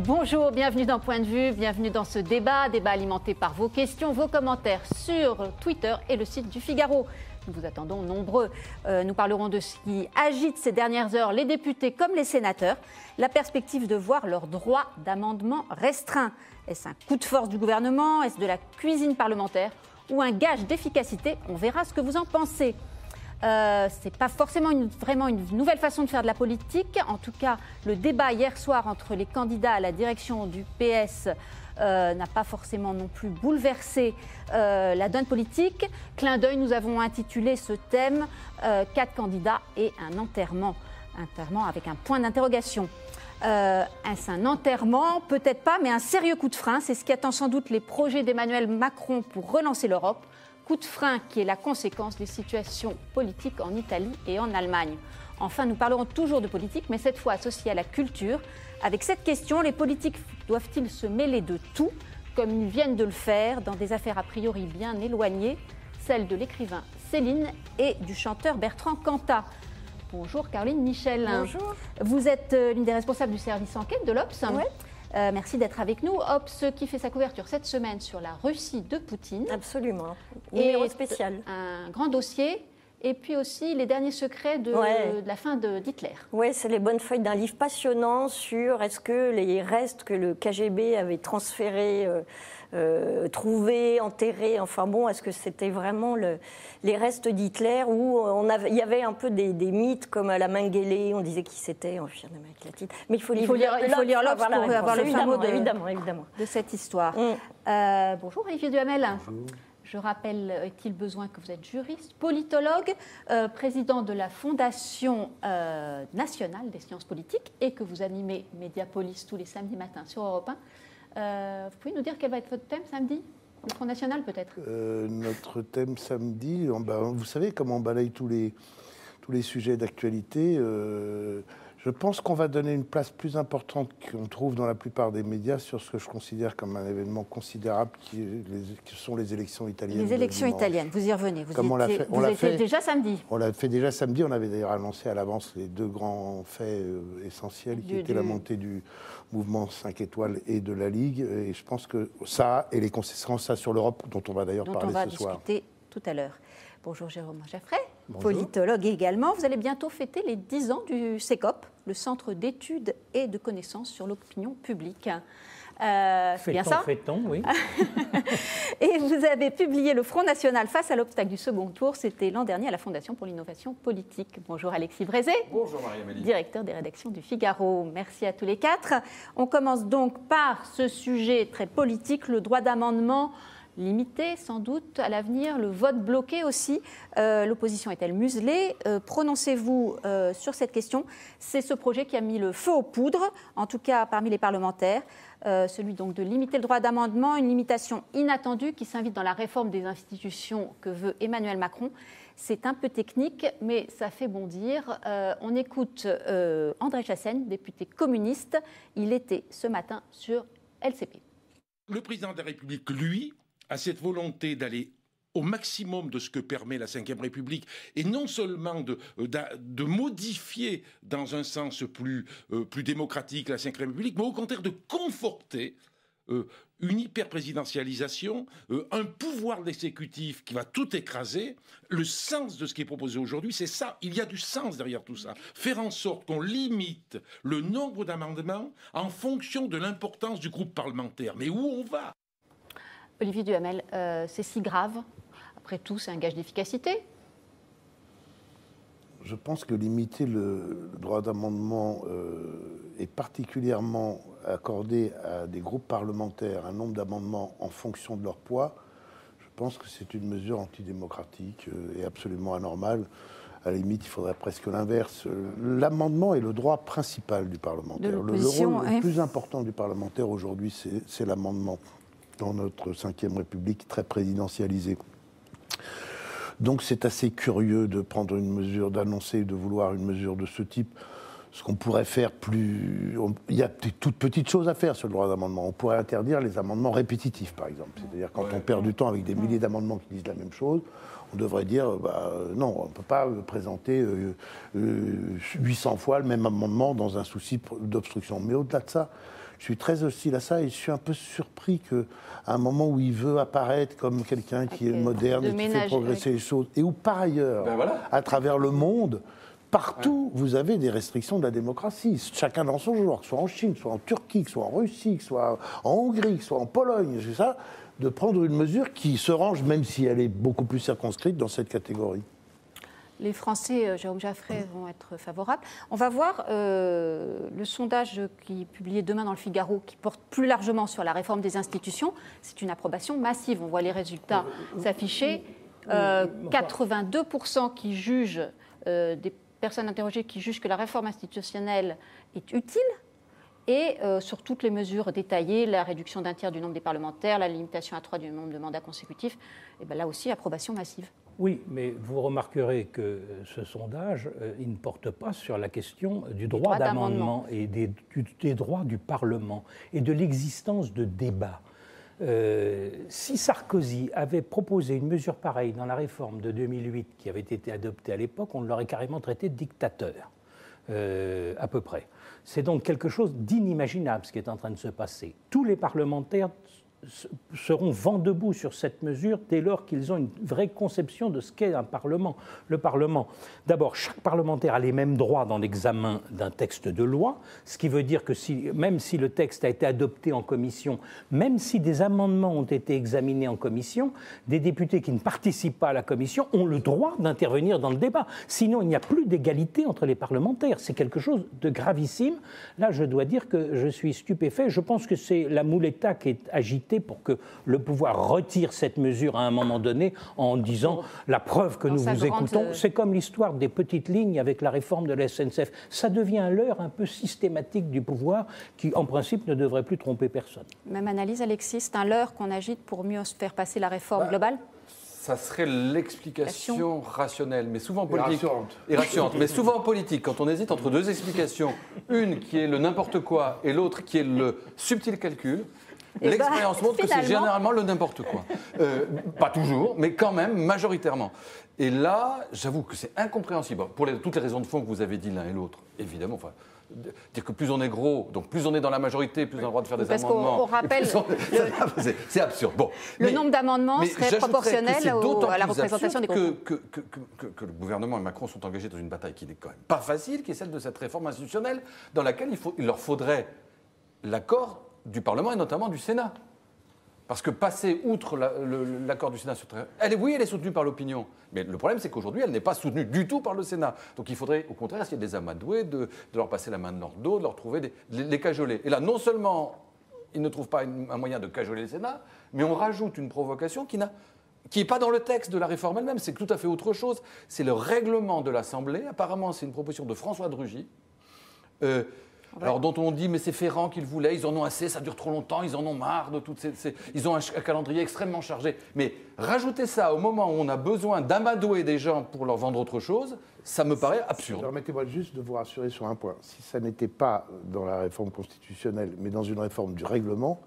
Bonjour, bienvenue dans Point de vue, bienvenue dans ce débat alimenté par vos questions, vos commentaires sur Twitter et le site du Figaro. Nous vous attendons nombreux. Nous parlerons de ce qui agite ces dernières heures les députés comme les sénateurs, la perspective de voir leur droit d'amendement restreint. Est-ce un coup de force du gouvernement? Est-ce de la cuisine parlementaire ou un gage d'efficacité? On verra ce que vous en pensez. Ce n'est pas forcément vraiment une nouvelle façon de faire de la politique. En tout cas, le débat hier soir entre les candidats à la direction du PS n'a pas forcément non plus bouleversé la donne politique. Clin d'œil, nous avons intitulé ce thème « 4 candidats et un enterrement ». Enterrement avec un point d'interrogation. Est-ce un enterrement? Peut-être pas, mais un sérieux coup de frein. C'est ce qui attend sans doute les projets d'Emmanuel Macron pour relancer l'Europe. Coup de frein qui est la conséquence des situations politiques en Italie et en Allemagne. Enfin, nous parlerons toujours de politique, mais cette fois associée à la culture. Avec cette question, les politiques doivent-ils se mêler de tout, comme ils viennent de le faire dans des affaires a priori bien éloignées, celles de l'écrivain Céline et du chanteur Bertrand Cantat. Bonjour Caroline Michel. Bonjour. Vous êtes l'une des responsables du service enquête de l'Obs. Oui. Merci d'être avec nous. Obs qui fait sa couverture cette semaine sur la Russie de Poutine. Absolument. Numéro spécial. Un grand dossier. Et puis aussi les derniers secrets de la fin d'Hitler. Oui, c'est les bonnes feuilles d'un livre passionnant sur est-ce que les restes que le KGB avait transférés, trouvés, enterrés, enfin bon, est-ce que c'était vraiment les restes d'Hitler où il y avait un peu des mythes comme à la Mengele, on disait qui c'était en Amérique latine. Mais il faut lire l'Obs pour avoir le fin mot évidemment. de cette histoire. Bonjour Olivier Duhamel. Bonjour. Je rappelle, est-il besoin que vous êtes juriste, politologue, président de la Fondation nationale des sciences politiques et que vous animez Mediapolis tous les samedis matins sur Europe 1. Vous pouvez nous dire quel va être votre thème samedi? Le Front National peut-être? Notre thème samedi, vous savez comment on balaye tous les sujets d'actualité. Je pense qu'on va donner une place plus importante qu'on trouve dans la plupart des médias sur ce que je considère comme un événement considérable qui sont les élections italiennes. Les élections italiennes, vous y revenez. Vous étiez déjà samedi. On l'a fait déjà samedi. On avait d'ailleurs annoncé à l'avance les deux grands faits essentiels qui étaient la montée du mouvement 5 étoiles et de la Ligue. Et je pense que ça, et les conséquences ça sur l'Europe, dont on va d'ailleurs parler ce soir. On va discuter tout à l'heure. Bonjour Jérôme Jaffray, politologue également. Vous allez bientôt fêter les 10 ans du CECOP, le Centre d'études et de connaissances sur l'opinion publique. Fêtons, oui. Et vous avez publié Le Front National face à l'obstacle du second tour. C'était l'an dernier à la Fondation pour l'innovation politique. Bonjour Alexis Brézé. Bonjour Marie-Amélie. Directeur des rédactions du Figaro. Merci à tous les quatre. On commence donc par ce sujet très politique, le droit d'amendement limité sans doute à l'avenir, le vote bloqué aussi. L'opposition est-elle muselée? Prononcez-vous sur cette question. C'est ce projet qui a mis le feu aux poudres, en tout cas parmi les parlementaires. Celui donc de limiter le droit d'amendement, une limitation inattendue qui s'invite dans la réforme des institutions que veut Emmanuel Macron. C'est un peu technique, mais ça fait bondir. On écoute André Chassaigne, député communiste. Il était ce matin sur LCP. Le président de la République, lui, a cette volonté d'aller au maximum de ce que permet la Ve République, et non seulement de modifier dans un sens plus démocratique la Ve République, mais au contraire de conforter une hyper-présidentialisation, un pouvoir de l'exécutif qui va tout écraser. Le sens de ce qui est proposé aujourd'hui, c'est ça. Il y a du sens derrière tout ça. Faire en sorte qu'on limite le nombre d'amendements en fonction de l'importance du groupe parlementaire. Mais où on va ? Olivier Duhamel, c'est si grave? Après tout, c'est un gage d'efficacité? Je pense que limiter le droit d'amendement est particulièrement accordé à des groupes parlementaires, un nombre d'amendements en fonction de leur poids. Je pense que c'est une mesure antidémocratique et absolument anormale. À la limite, il faudrait presque l'inverse. L'amendement est le droit principal du parlementaire. Le rôle le plus important du parlementaire aujourd'hui, c'est l'amendement dans notre Ve République très présidentialisée. Donc c'est assez curieux de prendre une mesure, d'annoncer, de vouloir une mesure de ce type. Ce qu'on pourrait faire plus... Il y a des toutes petites choses à faire sur le droit d'amendement. On pourrait interdire les amendements répétitifs, par exemple. C'est-à-dire quand on perd du temps avec des milliers d'amendements qui disent la même chose, on devrait dire, non, on ne peut pas présenter 800 fois le même amendement dans un souci d'obstruction. Mais au-delà de ça, Je suis très hostile à ça et je suis un peu surpris qu'à un moment où il veut apparaître comme quelqu'un qui est moderne et qui fait progresser les choses, et où par ailleurs, à travers le monde, partout, vous avez des restrictions de la démocratie. Chacun dans son genre, que ce soit en Chine, que ce soit en Turquie, que ce soit en Russie, que ce soit en Hongrie, que ce soit en Pologne, c'est ça, de prendre une mesure qui se range, même si elle est beaucoup plus circonscrite, dans cette catégorie. Les Français, Jérôme Jaffray, vont être favorables. On va voir le sondage qui est publié demain dans le Figaro, qui porte plus largement sur la réforme des institutions. C'est une approbation massive. On voit les résultats s'afficher. 82% qui jugent, des personnes interrogées qui jugent que la réforme institutionnelle est utile. Et sur toutes les mesures détaillées, la réduction d'un tiers du nombre des parlementaires, la limitation à 3 du nombre de mandats consécutifs, et bien là aussi, approbation massive. Oui, mais vous remarquerez que ce sondage, il ne porte pas sur la question du droit d'amendement et des droits du Parlement et de l'existence de débats. Si Sarkozy avait proposé une mesure pareille dans la réforme de 2008 qui avait été adoptée à l'époque, on l'aurait carrément traité de dictateur, à peu près. C'est donc quelque chose d'inimaginable ce qui est en train de se passer. Tous les parlementaires seront vent debout sur cette mesure dès lors qu'ils ont une vraie conception de ce qu'est un Parlement. Le Parlement, d'abord, chaque parlementaire a les mêmes droits dans l'examen d'un texte de loi, ce qui veut dire que même si le texte a été adopté en commission, même si des amendements ont été examinés en commission, des députés qui ne participent pas à la commission ont le droit d'intervenir dans le débat. Sinon, il n'y a plus d'égalité entre les parlementaires. C'est quelque chose de gravissime. Là, je dois dire que je suis stupéfait. Je pense que c'est la Mouletta qui est agitée pour que le pouvoir retire cette mesure à un moment donné en disant la preuve que nous vous écoutons. C'est comme l'histoire des petites lignes avec la réforme de la SNCF. Ça devient un leurre un peu systématique du pouvoir qui, en principe, ne devrait plus tromper personne. Même analyse, Alexis, c'est un leurre qu'on agite pour mieux faire passer la réforme globale ? Ça serait l'explication rationnelle, mais souvent politique. Et rassurante. Mais souvent politique, quand on hésite entre deux explications, une qui est le n'importe quoi et l'autre qui est le subtil calcul, l'expérience montre que c'est généralement le n'importe quoi. Pas toujours, mais quand même, majoritairement. Et là, j'avoue que c'est incompréhensible. Pour toutes les raisons de fond que vous avez dit l'un et l'autre, évidemment. Enfin, dire que plus on est gros, donc plus on est dans la majorité, plus on a le droit de faire des amendements. Parce qu'on rappelle... C'est absurde. Bon, le nombre d'amendements serait proportionnel à la représentation des groupes. Que le gouvernement et Macron sont engagés dans une bataille qui n'est quand même pas facile, qui est celle de cette réforme institutionnelle, dans laquelle il leur faudrait l'accord du Parlement et notamment du Sénat. Parce que passer outre l'accord du Sénat sur elle est soutenue par l'opinion. Mais le problème, c'est qu'aujourd'hui, elle n'est pas soutenue du tout par le Sénat. Donc il faudrait, au contraire, essayer de les amadouer, de leur passer la main de leur dos, de leur trouver de les cajoler. Et là, non seulement ils ne trouvent pas un moyen de cajoler le Sénat, mais on rajoute une provocation qui n'est pas dans le texte de la réforme elle-même. C'est tout à fait autre chose. C'est le règlement de l'Assemblée. Apparemment, c'est une proposition de François de Rugy. Alors dont on dit mais c'est Ferrand qu'ils voulaient, ils en ont assez, ça dure trop longtemps, ils en ont marre de toutes ils ont un calendrier extrêmement chargé. Mais rajouter ça au moment où on a besoin d'amadouer des gens pour leur vendre autre chose, ça me paraît absurde. Permettez-moi juste de vous rassurer sur un point. Si ça n'était pas dans la réforme constitutionnelle, mais dans une réforme du règlement,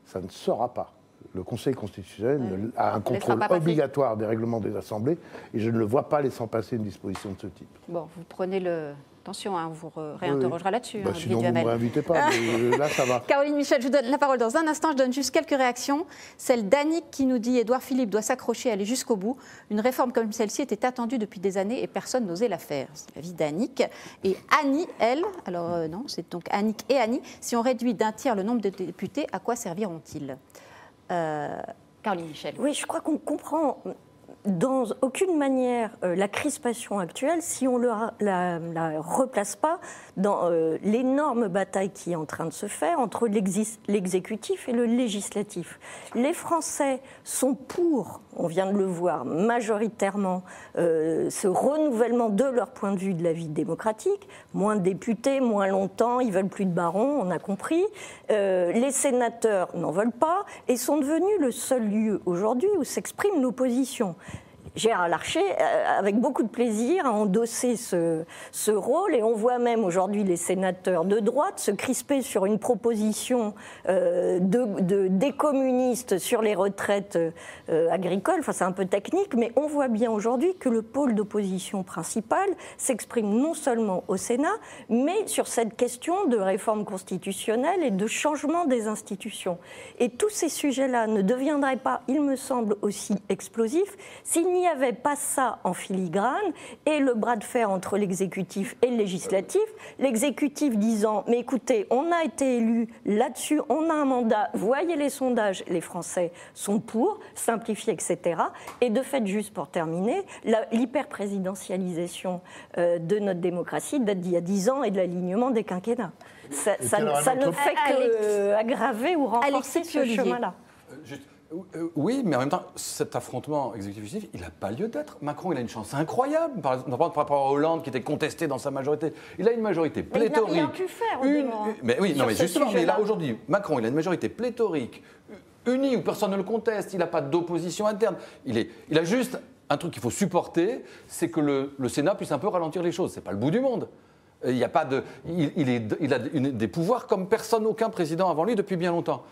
ça ne sera pas. Le Conseil constitutionnel a un contrôle obligatoire des règlements des assemblées et je ne le vois pas laissant passer une disposition de ce type. Bon, vous prenez le... Attention, on vous réinterrogera là-dessus. Sinon, vous ne me réinvitez pas, mais là, ça va. Caroline Michel, je vous donne la parole dans un instant. Je donne juste quelques réactions. Celle d'Annick qui nous dit « Édouard Philippe doit s'accrocher et aller jusqu'au bout. Une réforme comme celle-ci était attendue depuis des années et personne n'osait la faire. » C'est l'avis d'Annick. Et Annie, elle, alors non, c'est donc Annick et Annie. Si on réduit d'un tiers le nombre de députés, à quoi serviront-ils ? Caroline Michel. Oui, je crois qu'on comprend... dans aucune manière la crispation actuelle si on ne la replace pas dans l'énorme bataille qui est en train de se faire entre l'exécutif et le législatif. Les Français sont pour, on vient de le voir, majoritairement, ce renouvellement de leur point de vue de la vie démocratique. Moins de députés, moins longtemps, ils ne veulent plus de barons, on a compris. Les sénateurs n'en veulent pas et sont devenus le seul lieu aujourd'hui où s'exprime l'opposition. Gérard Larcher, avec beaucoup de plaisir, a endossé ce rôle, et on voit même aujourd'hui les sénateurs de droite se crisper sur une proposition des communistes sur les retraites agricoles. Enfin, c'est un peu technique, mais on voit bien aujourd'hui que le pôle d'opposition principal s'exprime non seulement au Sénat, mais sur cette question de réforme constitutionnelle et de changement des institutions. Et tous ces sujets-là ne deviendraient pas, il me semble, aussi explosifs s'il n'y avait pas ça en filigrane et le bras de fer entre l'exécutif et le législatif. L'exécutif disant, mais écoutez, on a été élu là-dessus, on a un mandat, voyez les sondages, les Français sont pour, simplifier, etc. Et de fait, juste pour terminer, l'hyper-présidentialisation de notre démocratie date d'il y a 10 ans et de l'alignement des quinquennats. Ça ne fait qu'aggraver ou renforcer ce chemin-là. Oui, mais en même temps, cet affrontement exécutif, il n'a pas lieu d'être. Macron, il a une chance incroyable, par rapport à Hollande, qui était contesté dans sa majorité. Il a une majorité pléthorique. Il a pu faire, mais oui, non, mais justement, mais là, aujourd'hui, Macron, il a une majorité pléthorique, unie, où personne ne le conteste. Il n'a pas d'opposition interne. Il a juste un truc qu'il faut supporter, c'est que le Sénat puisse un peu ralentir les choses. Ce n'est pas le bout du monde. Il n'y a pas de, il a des pouvoirs comme aucun président avant lui depuis bien longtemps.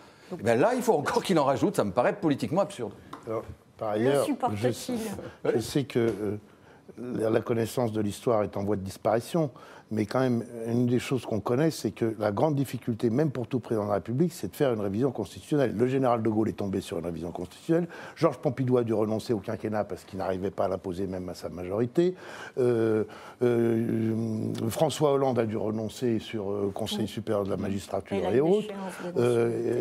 Ben là, il faut encore qu'il en rajoute, ça me paraît politiquement absurde. Alors, par ailleurs, je sais que la connaissance de l'histoire est en voie de disparition, mais quand même, une des choses qu'on connaît, c'est que la grande difficulté, même pour tout président de la République, c'est de faire une révision constitutionnelle. Le général de Gaulle est tombé sur une révision constitutionnelle. Georges Pompidou a dû renoncer au quinquennat parce qu'il n'arrivait pas à la poser même à sa majorité. François Hollande a dû renoncer sur le Conseil supérieur de la magistrature et autres.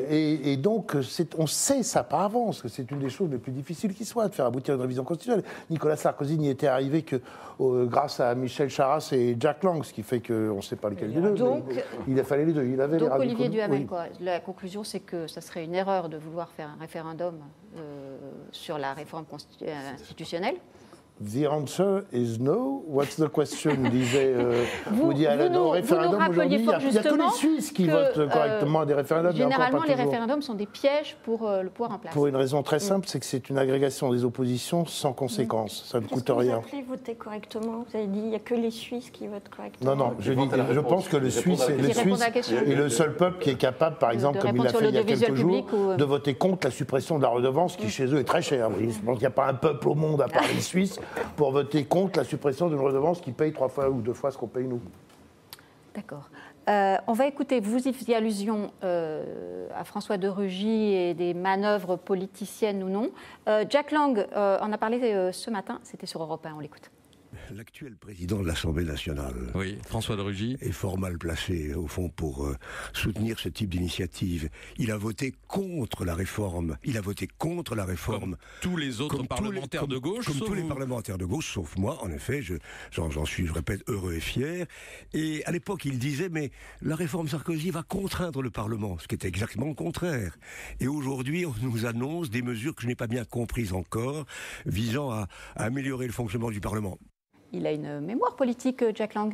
Et donc, on sait ça par avance, que c'est une des choses les plus difficiles qui soit, de faire aboutir une révision constitutionnelle. Nicolas Sarkozy n'y était arrivé que grâce à Michel Charasse et Jack Lang, ce qui fait qu'on ne sait pas lequel des deux. Donc, il a fallu les deux. Il avait donc les Olivier Duhamel, quoi. La conclusion, c'est que ça serait une erreur de vouloir faire un référendum sur la réforme institutionnelle. The answer is no. What's the question, disait Woody Allen au référendum aujourd'hui. Il n'y a que les Suisses qui votent correctement à des référendums. Généralement, les référendums sont des pièges pour le pouvoir en place. Pour une raison très simple, c'est que c'est une agrégation des oppositions sans conséquence. Ça ne coûte rien. Vous appelez voter correctement? Vous avez dit il n'y a que les Suisses qui votent correctement. Non, je pense que le Suisse est le seul peuple qui est capable, par exemple, comme il l'a fait il y a quelques jours, de voter contre la suppression de la redevance qui, chez eux, est très chère. Je pense qu'il n'y a pas un peuple au monde, à part les Suisses, pour voter contre la suppression d'une redevance qui paye 3 fois ou 2 fois ce qu'on paye nous. D'accord. On va écouter, vous y faisiez allusion à François de Rugy et des manœuvres politiciennes ou non. Jack Lang en a parlé ce matin, c'était sur Europe 1, on l'écoute. L'actuel président de l'Assemblée nationale, oui, François de Rugy, est fort mal placé, au fond, pour soutenir ce type d'initiative. Il a voté contre la réforme. Comme tous les autres parlementaires de gauche, tous les parlementaires de gauche, sauf moi, en effet, j'en suis, je répète, heureux et fier. Et à l'époque, il disait, mais la réforme Sarkozy va contraindre le Parlement, ce qui est exactement le contraire. Et aujourd'hui, on nous annonce des mesures que je n'ai pas bien comprises encore, visant à améliorer le fonctionnement du Parlement. Il a une mémoire politique, Jack Lang.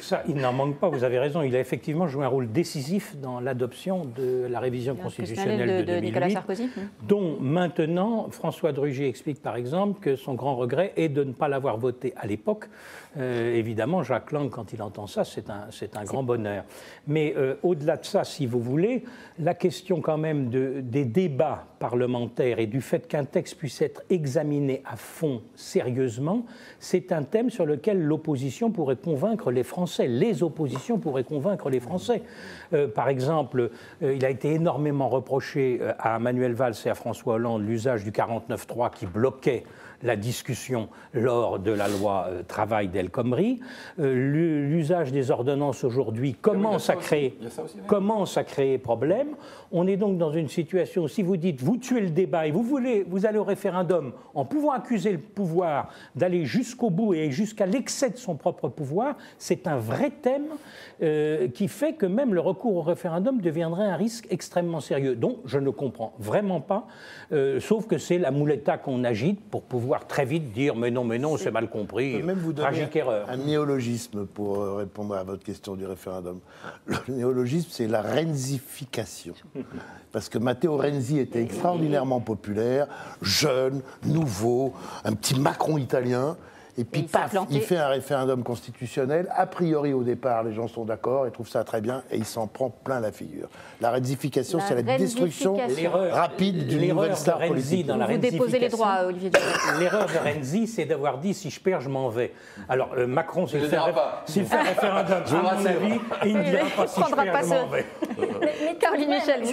Ça, il n'en manque pas, vous avez raison. Il a effectivement joué un rôle décisif dans l'adoption de la révision constitutionnelle de 2008, Nicolas Sarkozy. Dont maintenant, François de Rugy explique par exemple que son grand regret est de ne pas l'avoir voté à l'époque. Évidemment, Jack Lang, quand il entend ça, c'est un grand bonheur. Mais au-delà de ça, si vous voulez, la question quand même des débats parlementaires et du fait qu'un texte puisse être examiné à fond, sérieusement, c'est un thème sur lequel l'opposition pourrait convaincre les Français. Les oppositions pourraient convaincre les Français. Par exemple, il a été énormément reproché à Manuel Valls et à François Hollande l'usage du 49.3 qui bloquait la discussion lors de la loi travail d'El Khomri. L'usage des ordonnances aujourd'hui commence à créer problème. On est donc dans une situation où si vous dites, vous tuez le débat et vous allez au référendum en pouvant accuser le pouvoir d'aller jusqu'au bout et jusqu'à l'excès de son propre pouvoir, c'est un vrai thème qui fait que même le recours au référendum deviendrait un risque extrêmement sérieux. Donc je ne comprends vraiment pas, sauf que c'est la mouletta qu'on agite pour pouvoir pouvoir très vite dire mais non, c'est mal compris. Je peux même vous donner Tragique erreur. un néologisme pour répondre à votre question du référendum. Le néologisme, c'est la renzification. Parce que Matteo Renzi était extraordinairement populaire, jeune, nouveau, un petit Macron italien. Et puis, paf, il fait un référendum constitutionnel. A priori, au départ, les gens sont d'accord, ils trouvent ça très bien, et il s'en prend plein la figure. La renzification, c'est la destruction rapide d'une nouvelle star politique. Vous déposez les droits, Olivier Duhamel. L'erreur de Renzi, c'est d'avoir dit « si je perds, je m'en vais ». Alors, Macron, s'il fait un référendum, à mon avis, il ne dira pas « si je perds, je m'en vais ». Mais Caroline Michel,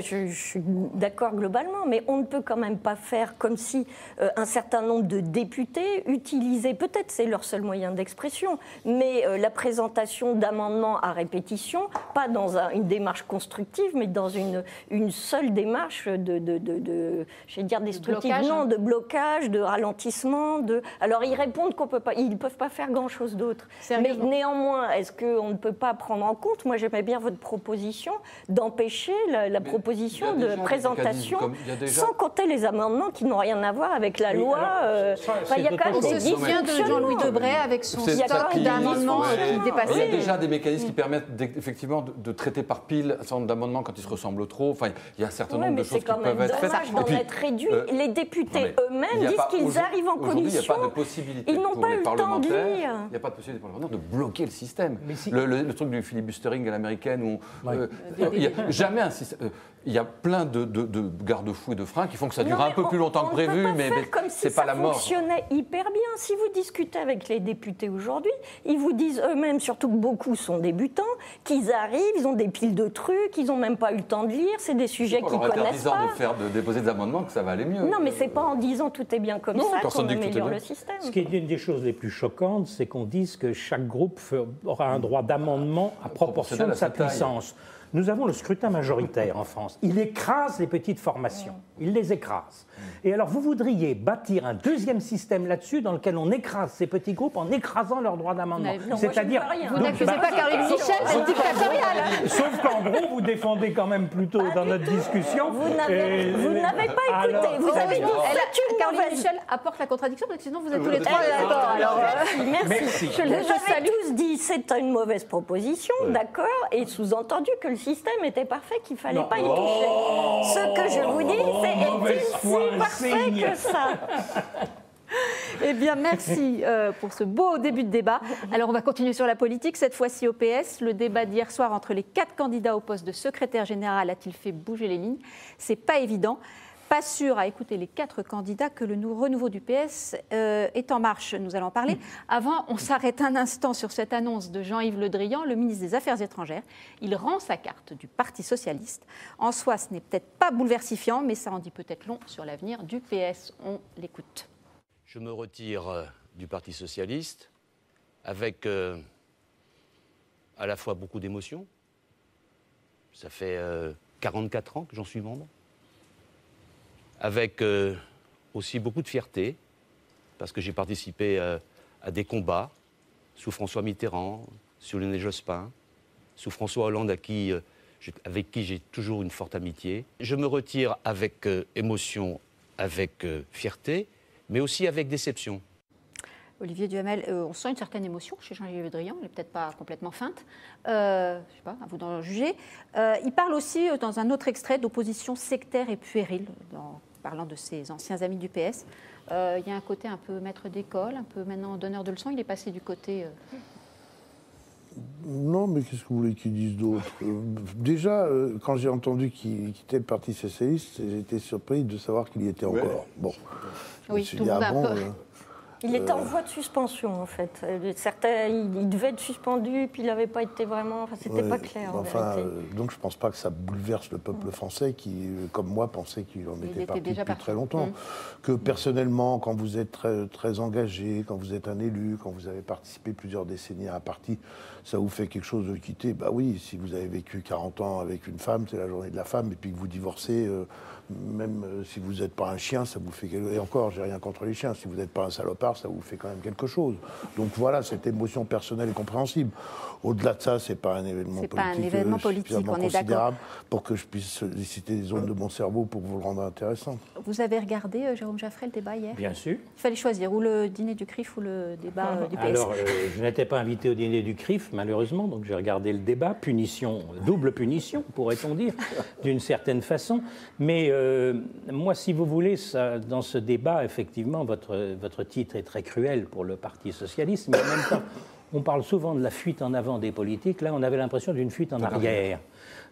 je suis d'accord globalement, mais on ne peut quand même pas faire comme si un certain nombre de députés utilisaient, peut-être c'est leur seul moyen d'expression, mais la présentation d'amendements à répétition, pas dans une démarche constructive, mais dans une seule démarche je vais dire destructive, de blocage, de ralentissement. Alors ils répondent ils ne peuvent pas faire grand-chose d'autre. Mais néanmoins, est-ce qu'on ne peut pas prendre en compte, moi j'aimais bien votre proposition, d'empêcher la proposition de présentation, sans compter les amendements qui n'ont rien à voir avec la loi. Il y a quand même des dysfonctionnements. De Jean-Louis Debré avec son stock d'amendements qui dépassait. Il y a déjà des mécanismes qui permettent effectivement de traiter par pile un certain nombre d'amendements quand ils se ressemblent trop. Enfin, il y a un certain nombre de choses qui peuvent être faites. C'est quand même dommage d'en être réduit. Les députés eux-mêmes disent qu'ils arrivent en commission. Aujourd'hui, il n'y a pas de possibilité ils n'ont pour pas les eu le temps de lire. Il n'y a pas de possibilité pour les parlementaires de bloquer le système. Le truc du filibustering à l'américaine où il n'y a jamais un système. Il y a plein de garde-fous et de freins qui font que ça dure un peu plus longtemps que prévu, mais c'est pas la mort. Ça fonctionnait hyper bien. Si vous discutez avec les députés aujourd'hui, ils vous disent eux-mêmes, surtout que beaucoup sont débutants, qu'ils arrivent, ils ont des piles de trucs, ils n'ont même pas eu le temps de lire, c'est des sujets qu'ils connaissent pas. De déposer des amendements que ça va aller mieux. Non, mais c'est pas en disant tout est bien comme ça qu'on améliore le système. Ce qui est une des choses les plus choquantes, c'est qu'on dise que chaque groupe aura un droit d'amendement à proportion de sa puissance. Nous avons le scrutin majoritaire en France. Il écrase les petites formations. Il les écrase. Et alors, vous voudriez bâtir un deuxième système là-dessus dans lequel on écrase ces petits groupes en écrasant leur droit d'amendement. C'est-à-dire... Vous n'accusez pas Caroline Michel d'être dictatoriale. Sauf qu'en gros, vous défendez quand même plutôt dans notre discussion... Vous n'avez pas écouté. Vous avez dit Caroline Michel apporte la contradiction, parce que sinon vous êtes tous les trois d'accord. Alors, merci. Je l'avais tous dit, c'est une mauvaise proposition, d'accord, et sous-entendu que le système était parfait, qu'il ne fallait pas y toucher. Ce que je vous dis, c'est si parfait que ça. Eh bien, merci pour ce beau début de débat. Alors, on va continuer sur la politique, cette fois-ci au PS. Le débat d'hier soir entre les 4 candidats au poste de secrétaire général a-t-il fait bouger les lignes? C'est pas évident. Pas sûr à écouter les 4 candidats que le renouveau du PS est en marche. Nous allons en parler. Avant, on s'arrête un instant sur cette annonce de Jean-Yves Le Drian, le ministre des Affaires étrangères. Il rend sa carte du Parti socialiste. En soi, ce n'est peut-être pas bouleversifiant, mais ça en dit peut-être long sur l'avenir du PS. On l'écoute. Je me retire du Parti socialiste avec à la fois beaucoup d'émotion. Ça fait 44 ans que j'en suis membre. Avec aussi beaucoup de fierté, parce que j'ai participé à des combats sous François Mitterrand, sous Lionel Jospin, sous François Hollande, avec qui j'ai toujours une forte amitié. Je me retire avec émotion, avec fierté, mais aussi avec déception. Olivier Duhamel, on sent une certaine émotion chez Jean-Yves Le Drian, elle n'est peut-être pas complètement feinte, je ne sais pas, à vous d'en juger. Il parle aussi, dans un autre extrait, d'opposition sectaire et puérile, parlant de ses anciens amis du PS. Il y a un côté un peu maître d'école, un peu maintenant donneur de leçons, il est passé du côté... Non, mais qu'est-ce que vous voulez qu'il dise d'autre? Déjà, quand j'ai entendu qu'il quittait le Parti socialiste, j'étais surpris de savoir qu'il y était encore. Bon, oui, tout le monde a peur. Il était en voie de suspension, en fait. Certains, il devait être suspendu, puis il n'avait pas été vraiment... Enfin, c'était pas clair, en vérité. Donc, je ne pense pas que ça bouleverse le peuple français qui, comme moi, pensait qu'il en était parti depuis très longtemps. Que, personnellement, quand vous êtes très, très engagé, quand vous êtes un élu, quand vous avez participé plusieurs décennies à un parti, ça vous fait quelque chose de quitter. Bah oui, si vous avez vécu 40 ans avec une femme, c'est la journée de la femme, et puis que vous divorcez... même si vous n'êtes pas un chien, ça vous fait... Et encore, j'ai rien contre les chiens. Si vous n'êtes pas un salopard, part, ça vous fait quand même quelque chose. Donc voilà, cette émotion personnelle est compréhensible. Au-delà de ça, c'est pas un événement politique. C'est pas un événement politique, on est d'accord. Pour que je puisse solliciter les zones de mon cerveau pour vous le rendre intéressant. Vous avez regardé, Jérôme Jaffray, le débat hier? Bien sûr. Il fallait choisir ou le dîner du CRIF ou le débat du PS. Alors, je n'étais pas invité au dîner du CRIF, malheureusement, donc j'ai regardé le débat. Punition, double punition, pourrait-on dire, d'une certaine façon. Mais moi, si vous voulez, ça, dans ce débat, effectivement, votre titre est très cruel pour le Parti socialiste, mais en même temps, on parle souvent de la fuite en avant des politiques. Là, on avait l'impression d'une fuite en arrière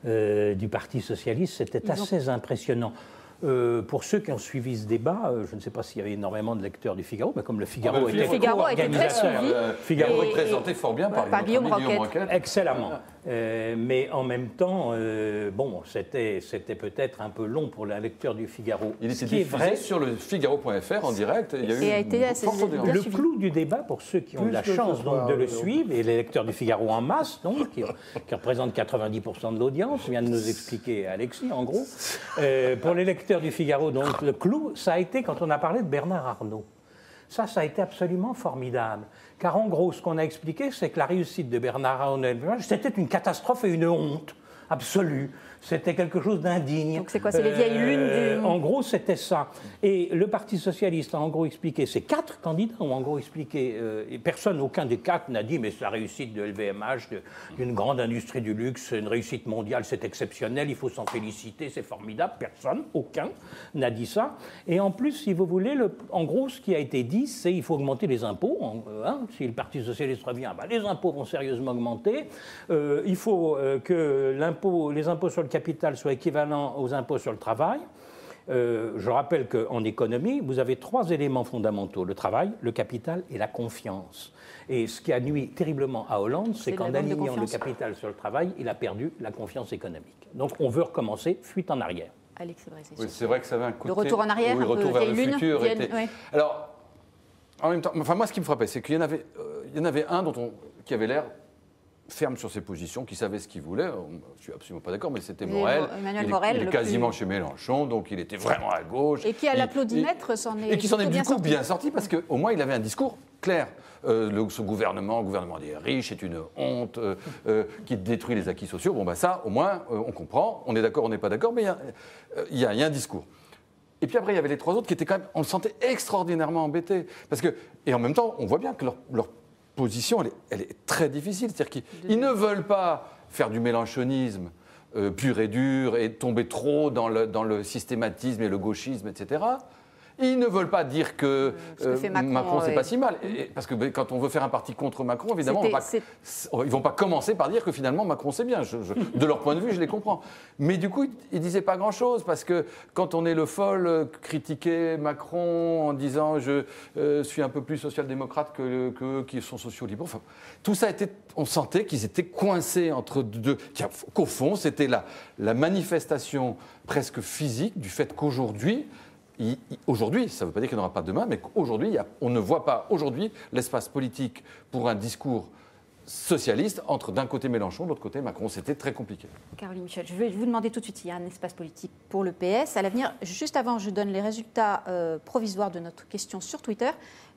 du Parti socialiste. C'était assez impressionnant. Pour ceux qui ont suivi ce débat, je ne sais pas s'il y avait énormément de lecteurs du Figaro, mais comme le Figaro était très suivi. Figaro est présenté fort bien par Guillaume Roquette. Excellemment. Mais en même temps, bon, c'était peut-être un peu long pour la lecture du Figaro. Il était diffusé sur le Figaro.fr en direct. Il y a eu une forte audience. Le clou du débat, pour ceux qui ont eu la chance donc, de le suivre, et les lecteurs du Figaro en masse, donc, qui représentent 90% de l'audience, vient de nous expliquer Alexis, en gros. Pour les lecteurs du Figaro, donc, le clou, ça a été quand on a parlé de Bernard Arnault. Ça a été absolument formidable. Car en gros, ce qu'on a expliqué, c'est que la réussite de Bernard Arnault, c'était une catastrophe et une honte absolue. C'était quelque chose d'indigne. Donc c'est quoi? C'est les vieilles lunes du... En gros, c'était ça. Et le Parti socialiste a en gros expliqué, ces 4 candidats ont en gros expliqué, et personne, aucun des 4 n'a dit mais c'est la réussite de LVMH, d'une grande industrie du luxe, une réussite mondiale, c'est exceptionnel, il faut s'en féliciter, c'est formidable. Personne, aucun, n'a dit ça. Et en plus, si vous voulez, en gros, ce qui a été dit, c'est qu'il faut augmenter les impôts. Si le Parti socialiste revient, les impôts vont sérieusement augmenter. Il faut que les impôts sur le capital soient équivalents aux impôts sur le travail. Je rappelle qu'en économie, vous avez 3 éléments fondamentaux, le travail, le capital et la confiance. Et ce qui a nui terriblement à Hollande, c'est qu'en alignant le capital sur le travail, il a perdu la confiance économique. Donc on veut recommencer, fuite en arrière. Alex, oui, c'est vrai que ça avait un côté... Le retour en arrière, oui, un retour peu vers le futur. Oui. Alors, en même temps, moi ce qui me frappait, c'est qu'il y en avait un qui avait l'air ferme sur ses positions, qui savait ce qu'il voulait. Je suis absolument pas d'accord, mais c'était Morel. Emmanuel Morel. Il est quasiment chez Mélenchon, donc il était vraiment à gauche. Et qui, à l'applaudimètre, s'en est et qui s'en est du coup bien sorti, parce qu'au moins il avait un discours clair. Ce gouvernement des riches, est une honte, qui détruit les acquis sociaux. Bon, ça, au moins, on comprend. On est d'accord, on n'est pas d'accord, mais il y a un discours. Et puis après, il y avait les 3 autres qui étaient quand même, on le sentait extraordinairement embêtés. Et en même temps, on voit bien que leur position, elle est très difficile. C'est-à-dire qu'ils ne veulent pas faire du mélenchonisme pur et dur et tomber trop dans le systématisme et le gauchisme, etc. Ils ne veulent pas dire que Macron, c'est pas si mal. Parce que quand on veut faire un parti contre Macron, évidemment, ils ne vont pas commencer par dire que finalement Macron, c'est bien. De leur point de vue, je les comprends. Mais du coup, ils ne disaient pas grand-chose. Parce que quand on est le fol, critiquer Macron en disant je suis un peu plus social-démocrate qu'eux qui sont sociaux-libéraux, enfin, tout ça, on sentait qu'ils étaient coincés entre deux. Qu'au fond, c'était la manifestation presque physique du fait qu'aujourd'hui, ça ne veut pas dire qu'il n'y en aura pas demain, mais qu'aujourd'hui, on ne voit pas aujourd'hui l'espace politique pour un discours socialiste entre d'un côté Mélenchon, de l'autre côté Macron. C'était très compliqué. Caroline Michel, je vais vous demander tout de suite, il y a un espace politique pour le PS à l'avenir. Juste avant, je donne les résultats provisoires de notre question sur Twitter.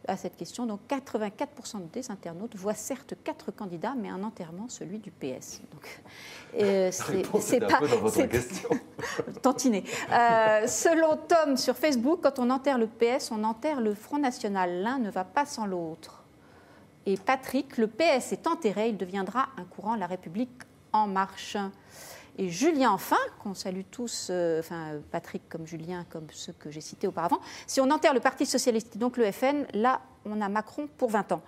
À cette question, donc 84% des internautes voient certes 4 candidats, mais un enterrement, celui du PS. Donc, c'est pas... Un peu dans votre question. Tantiné. Selon Tom sur Facebook, quand on enterre le PS, on enterre le Front National. L'un ne va pas sans l'autre. Et Patrick, le PS est enterré, il deviendra un courant La République en marche. Et Julien, enfin, qu'on salue tous, Patrick comme Julien, comme ceux que j'ai cités auparavant, si on enterre le Parti Socialiste et donc le FN, là, on a Macron pour 20 ans.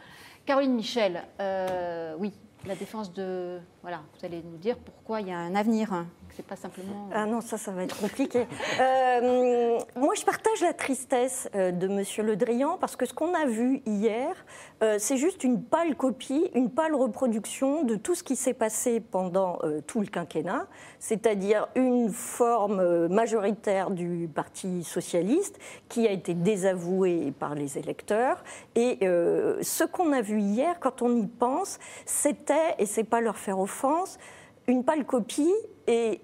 Caroline Michel, oui, la défense de... Voilà, vous allez nous dire pourquoi il y a un avenir, hein. C'est pas simplement... Ah non, ça va être compliqué. Moi, je partage la tristesse de M. Le Drian, parce que ce qu'on a vu hier, c'est juste une pâle copie, une pâle reproduction de tout ce qui s'est passé pendant tout le quinquennat, c'est-à-dire une forme majoritaire du Parti socialiste qui a été désavouée par les électeurs. Et ce qu'on a vu hier, quand on y pense, c'était, et c'est pas leur faire offense, une pâle copie et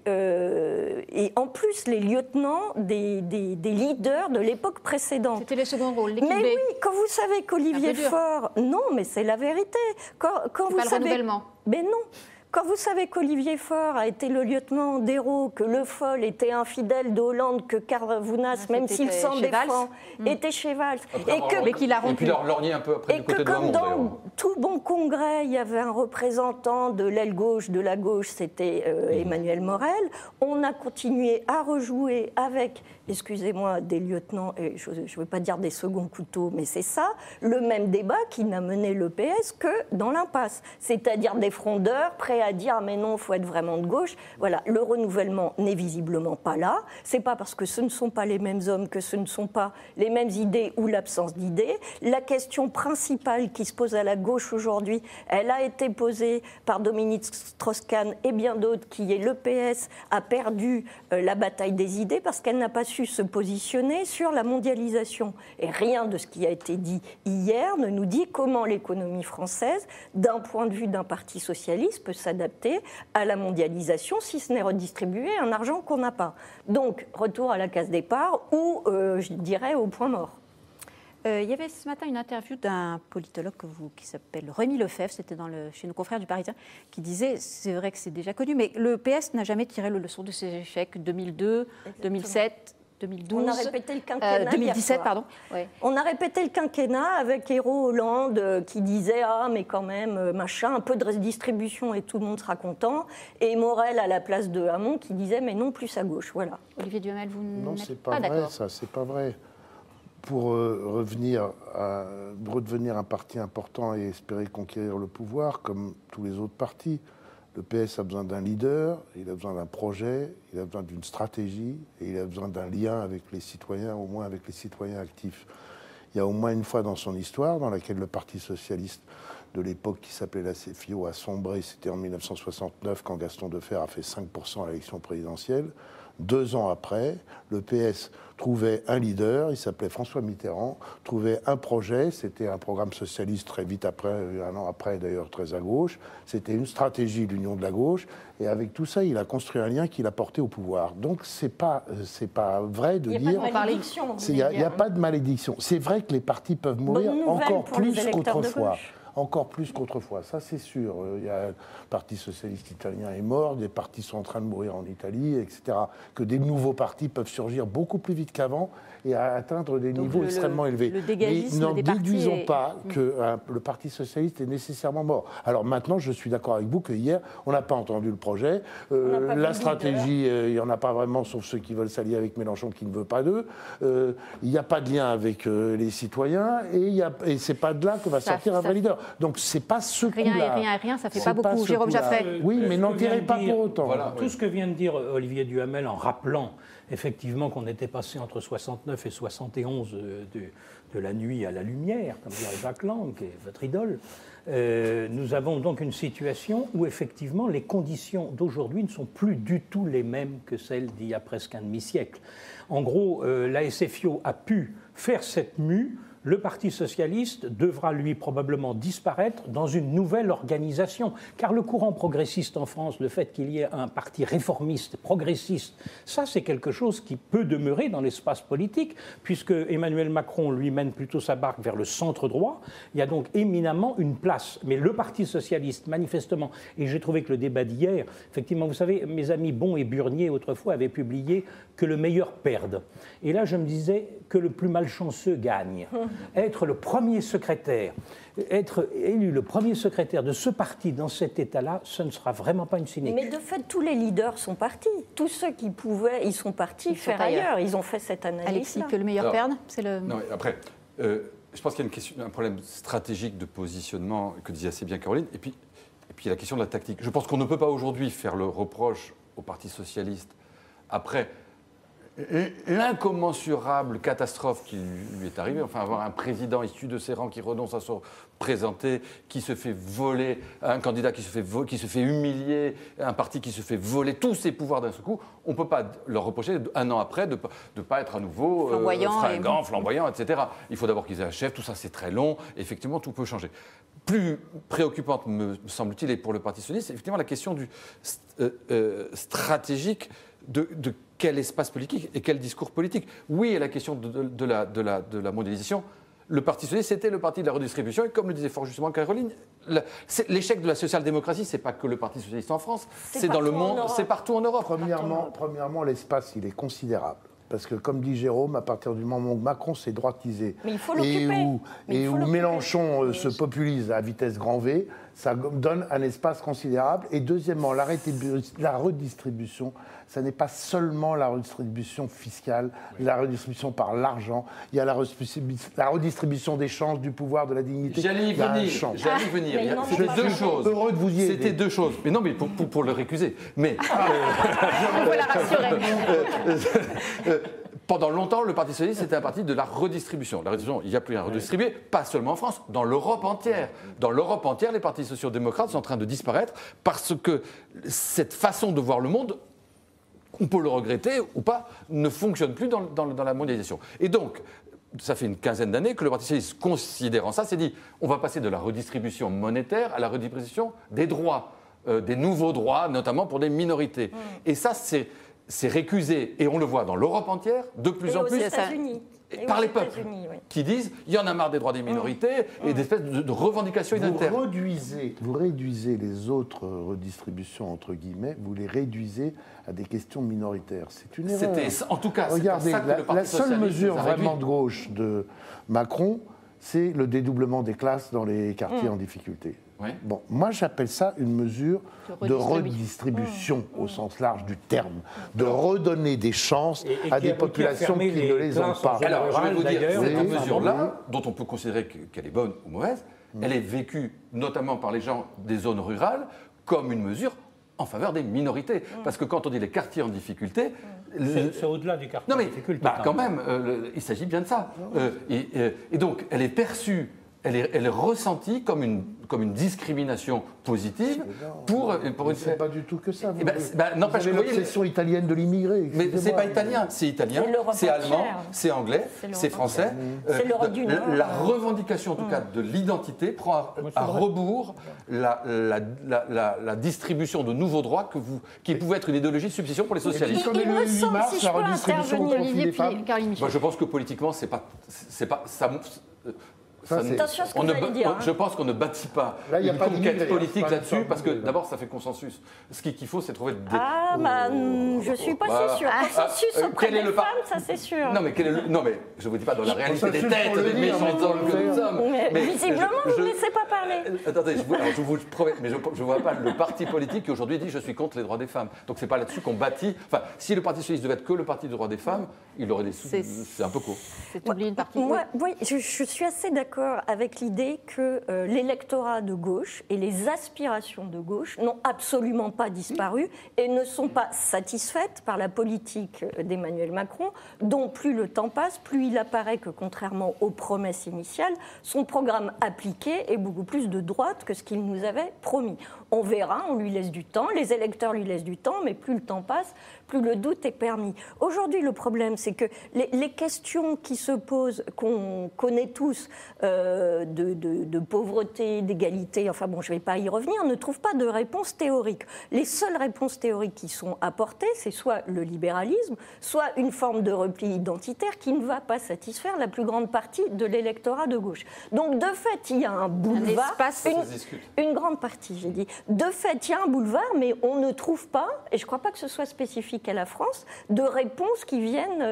en plus les lieutenants des leaders de l'époque précédente. C'était les seconds rôles, l'équipe Mais B. oui, quand vous savez qu'Olivier Faure... Non, mais c'est la vérité. Quand vous pas le savez... renouvellement. Mais non. Quand vous savez qu'Olivier Faure a été le lieutenant d'Hérault, que Le Foll était infidèle de Hollande, que Carvounas, même s'il s'en défend, était chez Valls, mais qu'il a rompu. Et puis leur lorgner un peu après du côté de comme Hamon, dans d'ailleurs. tout bon congrès, il y avait un représentant de l'aile gauche, de la gauche, c'était Emmanuel Morel, on a continué à rejouer avec, excusez-moi, des lieutenants, et je ne veux pas dire des seconds couteaux, mais c'est ça, le même débat qui n'a mené le PS que dans l'impasse, c'est-à-dire des frondeurs prêts à dire ah mais non, il faut être vraiment de gauche. Voilà, le renouvellement n'est visiblement pas là. C'est pas parce que ce ne sont pas les mêmes hommes que ce ne sont pas les mêmes idées ou l'absence d'idées. La question principale qui se pose à la gauche aujourd'hui, elle a été posée par Dominique Strauss-Kahn et bien d'autres, qui est le PS a perdu la bataille des idées parce qu'elle n'a pas su se positionner sur la mondialisation. Et rien de ce qui a été dit hier ne nous dit comment l'économie française, d'un point de vue d'un parti socialiste, peut s'adapter à la mondialisation, si ce n'est redistribuer un argent qu'on n'a pas. Donc, retour à la case départ ou, je dirais, au point mort. Il y avait ce matin une interview d'un politologue qui s'appelle Rémi Lefebvre, c'était chez nos confrères du Parisien, qui disait, c'est vrai que c'est déjà connu, mais le PS n'a jamais tiré le leçon de ses échecs 2002, exactement. 2007... 2012, on a répété le quinquennat 2017, pardon. Ouais. On a répété le quinquennat avec Hérault Hollande qui disait ah mais quand même machin, un peu de redistribution et tout le monde sera content. Et Morel à la place de Hamon qui disait mais non plus à gauche. Voilà. Olivier Duhamel, vous n'êtes pas d'accord. vrai, ça, c'est pas vrai. Pour redevenir un parti important et espérer conquérir le pouvoir, comme tous les autres partis, le PS a besoin d'un leader, il a besoin d'un projet, il a besoin d'une stratégie et il a besoin d'un lien avec les citoyens, au moins avec les citoyens actifs. Il y a au moins une fois dans son histoire dans laquelle le Parti socialiste de l'époque qui s'appelait la CFIO a sombré, c'était en 1969 quand Gaston Defferre a fait 5% à l'élection présidentielle. 2 ans après, le PS trouvait un leader, il s'appelait François Mitterrand, trouvait un projet, c'était un programme socialiste très vite après, 1 an après d'ailleurs très à gauche, c'était une stratégie de l'union de la gauche, et avec tout ça, il a construit un lien qu'il a porté au pouvoir. Donc c'est pas vrai de dire... Il n'y a pas de malédiction. Il n'y a pas de malédiction. C'est vrai que les partis peuvent mourir encore plus qu'autrefois. Encore plus qu'autrefois, ça c'est sûr. Il y a le Parti socialiste italien est mort, des partis sont en train de mourir en Italie, etc. Que des nouveaux partis peuvent surgir beaucoup plus vite qu'avant et atteindre des niveaux extrêmement élevés. Mais n'en déduisons pas que le Parti socialiste est nécessairement mort. Alors maintenant, je suis d'accord avec vous que hier, on n'a pas entendu le projet. La stratégie, il n'y en a pas vraiment, sauf ceux qui veulent s'allier avec Mélenchon qui ne veut pas d'eux. Il n'y a pas de lien avec les citoyens et c'est pas de là que va sortir un vrai leader. Donc c'est pas ce coup-là. Rien, ça fait pas beaucoup. Jérôme Jaffray. Oui, mais n'en tirez pas pour autant. Voilà, tout ce que vient de dire Olivier Duhamel en rappelant effectivement qu'on était passé entre 69 et 71 de la nuit à la lumière, comme dirait Jacques Lang, qui est votre idole. Nous avons donc une situation où effectivement les conditions d'aujourd'hui ne sont plus du tout les mêmes que celles d'il y a presque un demi-siècle. En gros, la SFIO a pu faire cette mue. Le Parti socialiste devra, lui, probablement disparaître dans une nouvelle organisation. Car le courant progressiste en France, le fait qu'il y ait un parti réformiste, progressiste, ça, c'est quelque chose qui peut demeurer dans l'espace politique, puisque Emmanuel Macron, lui, mène plutôt sa barque vers le centre-droit. Il y a donc éminemment une place. Mais le Parti socialiste, manifestement, et j'ai trouvé que le débat d'hier, effectivement, vous savez, mes amis Bon et Burnier, autrefois, avaient publié que le meilleur perde. Et là, je me disais que le plus malchanceux gagne. Être le premier secrétaire, être élu le premier secrétaire de ce parti dans cet état-là, ce ne sera vraiment pas une sinécure. Mais de fait, tous les leaders sont partis. Tous ceux qui pouvaient, ils sont partis faire ailleurs. Ils ont fait cette analyse. Alexis, que le meilleur perde, c'est le... Non, après, je pense qu'il y a un problème stratégique de positionnement que disait assez bien Caroline. Et puis la question de la tactique. Je pense qu'on ne peut pas aujourd'hui faire le reproche au Parti socialiste après l'incommensurable catastrophe qui lui est arrivée, enfin avoir un président issu de ses rangs qui renonce à se présenter, qui se fait voler, un candidat qui se fait humilier, un parti qui se fait voler tous ses pouvoirs d'un seul coup, on ne peut pas leur reprocher un an après de ne pas être à nouveau flamboyant, etc. Il faut d'abord qu'ils aient un chef, tout ça c'est très long, effectivement tout peut changer. Plus préoccupante, me semble-t-il, et pour le Parti socialiste, c'est effectivement la question du stratégique de quel espace politique et quel discours politique. Oui, à la question de la mondialisation, le Parti socialiste, c'était le parti de la redistribution, et comme le disait fort justement Caroline, l'échec de la social-démocratie, c'est pas que le Parti socialiste en France, c'est dans le monde, c'est partout en Europe. Premièrement, l'espace, il est considérable. Parce que, comme dit Jérôme, à partir du moment où Macron s'est droitisé et où Mélenchon se populise à vitesse grand V, ça donne un espace considérable. Et deuxièmement, la redistribution, ça n'est pas seulement la redistribution fiscale, la redistribution par l'argent. Il y a la redistribution des chances, du pouvoir, de la dignité. J'allais y venir. C'était deux choses. Heureux de vous y aider. C'était deux choses. Mais non, mais pour le récuser. Mais on peut la rassurer. Pendant longtemps, le Parti socialiste, c'était un parti de la redistribution. La redistribution, il n'y a plus à redistribuer, pas seulement en France, dans l'Europe entière. Dans l'Europe entière, les partis sociaux-démocrates sont en train de disparaître parce que cette façon de voir le monde, on peut le regretter ou pas, ne fonctionne plus dans la mondialisation. Et donc, ça fait une quinzaine d'années que le Parti socialiste, considérant ça, s'est dit on va passer de la redistribution monétaire à la redistribution des droits, des nouveaux droits, notamment pour des minorités. Et ça, c'est récusé, et on le voit dans l'Europe entière, de plus en plus, par les peuples, qui disent il y en a marre des droits des minorités et d'espèces de revendications identitaires. Vous réduisez les autres redistributions, entre guillemets, vous les réduisez à des questions minoritaires. C'est une erreur. En tout cas, regardez, ça que le Parti la seule mesure vraiment de gauche de Macron, c'est le dédoublement des classes dans les quartiers en difficulté. Oui. Bon, moi j'appelle ça une mesure de redistribution au sens large du terme, de redonner des chances à des populations qui ne les ont pas. Alors, je vais vous dire, cette mesure-là, dont on peut considérer qu'elle est bonne ou mauvaise, elle est vécue notamment par les gens des zones rurales comme une mesure en faveur des minorités. Parce que quand on dit les quartiers en difficulté... C'est au-delà du quartier en difficulté. Quand même, il s'agit bien de ça. Et donc, elle est perçue, elle est ressentie comme une discrimination positive pour une... C'est pas du tout que ça. Vous avez l'obsession italienne de l'immigré. Mais c'est pas italien, c'est allemand, c'est anglais, c'est français. C'est l'Europe du Nord. La revendication, en tout cas, de l'identité prend à rebours la distribution de nouveaux droits qui pouvaient être une idéologie de substitution pour les socialistes. Il me semble, si je peux intervenir, je pense que politiquement, c'est pas ça. Attention à ce que vous allez dire. Je pense qu'on ne bâtit pas une conquête politique là-dessus, parce que d'abord, ça fait consensus. Ce qu'il faut, c'est trouver des... je ne suis pas si sûre. Consensus auprès des femmes, ça c'est sûr. Non, mais je ne vous dis pas dans la réalité des têtes des méchants hommes que nous sommes. Mais visiblement, vous ne laissez pas parler. Attendez, je vous promets, mais je ne vois pas le parti politique qui aujourd'hui dit « je suis contre les droits des femmes ». Donc ce n'est pas là-dessus qu'on bâtit... Enfin, si le Parti socialiste devait être que le parti des droits des femmes, il aurait des sous... C'est un peu court. C'est oublié une partie. Oui, je suis assez d'accord avec l'idée que l'électorat de gauche et les aspirations de gauche n'ont absolument pas disparu et ne sont pas satisfaites par la politique d'Emmanuel Macron, dont plus le temps passe, plus il apparaît que, contrairement aux promesses initiales, son programme appliqué est beaucoup plus de droite que ce qu'il nous avait promis. On verra, on lui laisse du temps, les électeurs lui laissent du temps, mais plus le temps passe, plus le doute est permis. Aujourd'hui, le problème, c'est que les questions qui se posent, qu'on connaît tous, de pauvreté, d'égalité, enfin bon, je ne vais pas y revenir, ne trouvent pas de réponse théorique. Les seules réponses théoriques qui sont apportées, c'est soit le libéralisme, soit une forme de repli identitaire qui ne va pas satisfaire la plus grande partie de l'électorat de gauche. Donc, de fait, il y a un boulevard, une grande partie, j'ai dit. De fait, il y a un boulevard, mais on ne trouve pas, et je ne crois pas que ce soit spécifique à la France, de réponses qui viennent